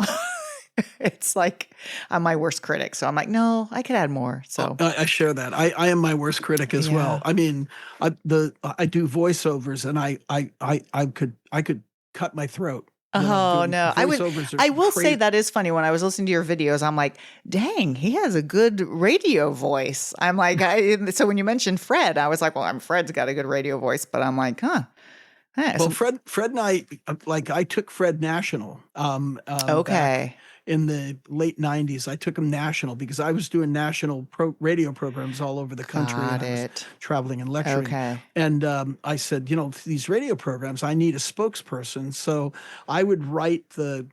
It's like I'm my worst critic. So I'm like, no, I could add more. So I share that. I am my worst critic as well. I mean, I do voiceovers, and I could cut my throat. Oh no! I will say that is funny. When I was listening to your videos, I'm like, "Dang, he has a good radio voice." I'm like, so when you mentioned Fred, I was like, "Well, Fred's got a good radio voice," but I'm like, "Huh." Well, Fred and I took Fred national. Okay. In the late 90s, I took him national because I was doing national radio programs all over the country. Got I was it. traveling and lecturing. Okay. And I said, these radio programs, I need a spokesperson. So I would write the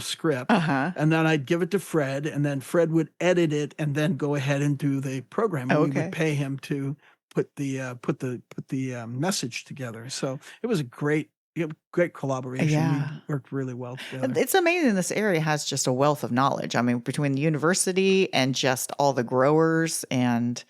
script, and then I'd give it to Fred, and then Fred would edit it, and then go ahead and do the program. And we would pay him to put the message together. So it was a great collaboration. Yeah. We worked really well together. It's amazing. This area has just a wealth of knowledge. I mean, between the university and just all the growers, and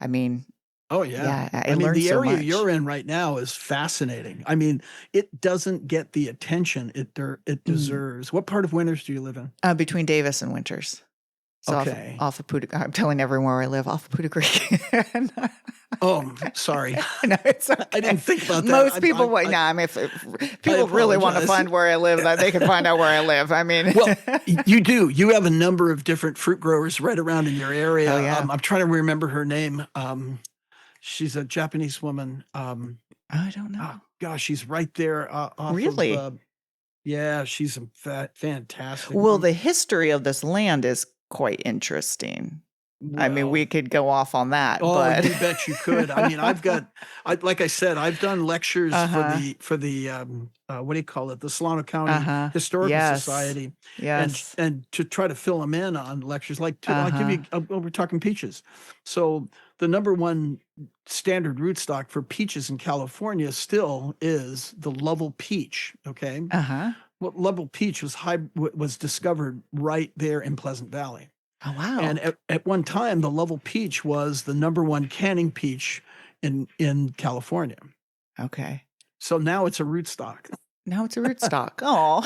I mean, oh yeah. I mean, the so area much. you're in right now is fascinating. I mean, it doesn't get the attention it deserves. What part of Winters do you live in? Between Davis and Winters. So off of Poudre. I'm telling everyone where I live, off of Poudre Creek. Oh, sorry. No, it's okay. I didn't think about that. Most people, if people really want to find where I live, they can find out where I live. I mean, well, you do. You have a number of different fruit growers right around in your area. Oh, yeah. I'm trying to remember her name. She's a Japanese woman. I don't know. Oh, gosh, she's right there. Really? Yeah, she's fantastic. Well, the history of this land is quite interesting. I mean, Well, we could go off on that, oh, but you bet you could. I mean, like I said, I've done lectures uh-huh. for the what do you call it? The Solano County Uh-huh. Historical Yes. Society, Yes. and to try to fill them in on lectures. I'll give Uh-huh. you. We're talking peaches. So the number one standard rootstock for peaches in California still is the Lovell peach. Okay, Uh-huh. well, Lovell peach was discovered right there in Pleasant Valley. Oh, And wow. at one time, the Lovell peach was the number one canning peach in California. Okay. So now it's a rootstock. Now it's a rootstock. Oh.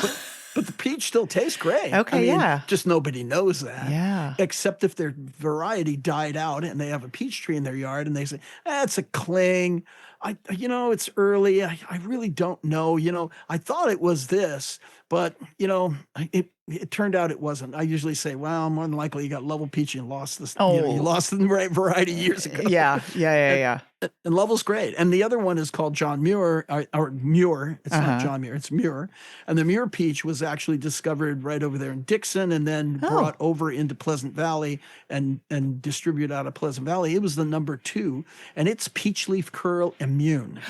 But the peach still tastes great. I Okay, mean, yeah. just nobody knows that. Yeah. Except if their variety died out and they have a peach tree in their yard and they say, it's a cling. It's early. I really don't know. I thought it was this, but it turned out it wasn't. I usually say, well, more than likely you got Lovell peach and lost this, you Oh. lost the right variety years ago. Yeah. Yeah. And Lovell's great. And the other one is called John Muir, or Muir. It's not John Muir, it's Muir. And the Muir peach was actually discovered right over there in Dixon and then brought over into Pleasant Valley and distributed out of Pleasant Valley. It was the number 2, and it's peach leaf curl immune.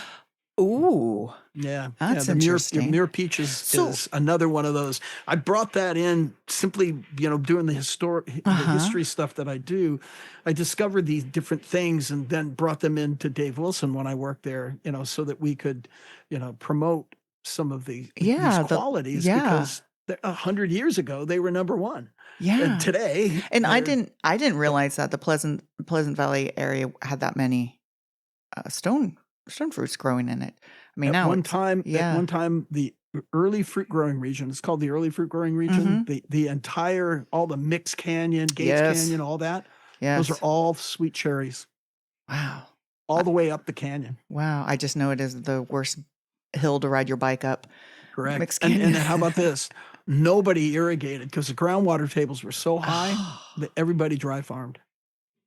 Ooh. Yeah. That's the interesting. Muir peach is another one of those. I brought that in simply, doing the history stuff that I do. I discovered these different things and then brought them into Dave Wilson when I worked there, so that we could, promote some of these qualities because 100 years ago they were number 1. Yeah. And today. And I didn't realize that the Pleasant Valley area had that many stone fruits growing in it. I mean, at one time, the early fruit growing region, it's called the early fruit growing region. The entire, all the Mix Canyon, Gates Canyon, all that. Yes. Those are all sweet cherries. Wow. All the way up the canyon. Wow. I just know it is the worst hill to ride your bike up. Correct. Mix And Canyon. how about this? Nobody irrigated because the groundwater tables were so high that everybody dry farmed.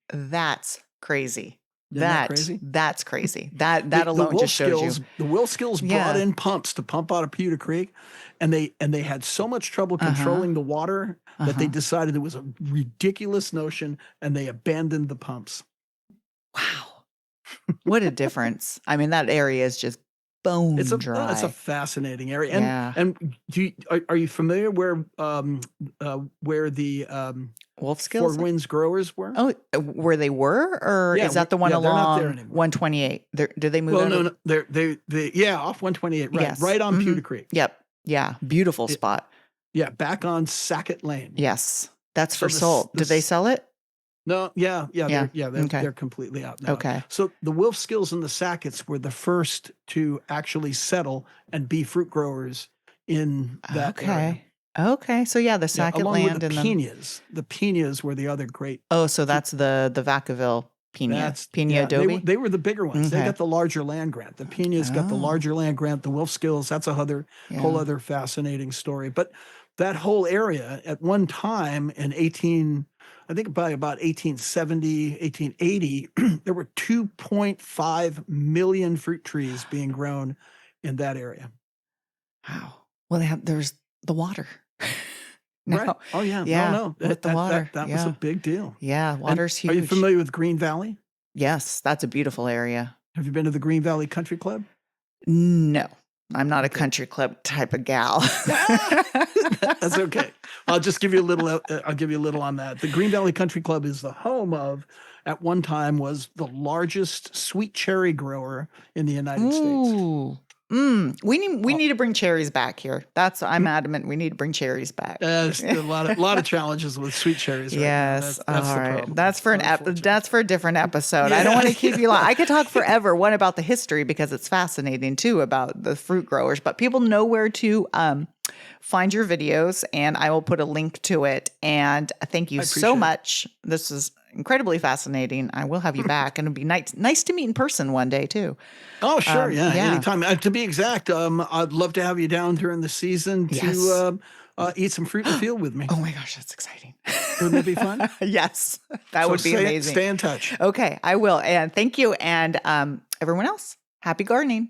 That's crazy. Isn't that crazy? That's crazy. That alone just shows you. The Wilskills brought in pumps to pump out of Pewter Creek, and they had so much trouble controlling the water that they decided it was a ridiculous notion, and they abandoned the pumps. Wow, what a difference! I mean, that area is just bone dry. It's a fascinating area. And are you familiar where the Wolfskills? Four Winds growers were? Oh, where they were, or is that the one along 128? Did they move? Well, no, they're off 128, right? Yes. Right on Pewter Creek. Yep. Yeah. Beautiful spot. Yeah, back on Sackett Lane. Yes, that's for sold. Did they sell it? No, they're completely out now. Okay. So the Wolfskills and the Sacketts were the first to actually settle and be fruit growers in that area. Okay. So the Sackett along land with the and Pinas. The Pinas were the other great. Oh, so that's the Vacaville Pina. Pina adobe. They were the bigger ones. Okay. They got the larger land grant. The Pinas got the larger land grant. The Wolfskills, that's a whole other fascinating story. But that whole area at one time in I think by about 1870, 1880, there were 2.5 million fruit trees being grown in that area. Wow. Well, there's the water. No. Right. Oh, yeah. Yeah. No. With the water. That was a big deal. Yeah. Water's huge. Are you familiar with Green Valley? Yes. That's a beautiful area. Have you been to the Green Valley Country Club? No. I'm not a country club type of gal. That's okay. I'll just give you a little. I'll give you a little on that. The Green Valley Country Club is the home of, at one time, was the largest sweet cherry grower in the United States. We need to bring cherries back here. I'm adamant. We need to bring cherries back. There's a lot of challenges with sweet cherries. Right yes, now. That's all the right. problem. That's for a different episode. I don't want to keep you long. I could talk forever. One about the history because it's fascinating too about the fruit growers. But people know where to find your videos, and I will put a link to it. And thank you so much. This is incredibly fascinating. I will have you back, and it'd be nice to meet in person one day too. Oh, sure. Anytime. To be exact, I'd love to have you down during the season to eat some fruit in the field with me. Oh my gosh, that's exciting. Wouldn't that be fun? Yes, that would be amazing. Stay in touch. Okay, I will. And thank you. And everyone else, happy gardening.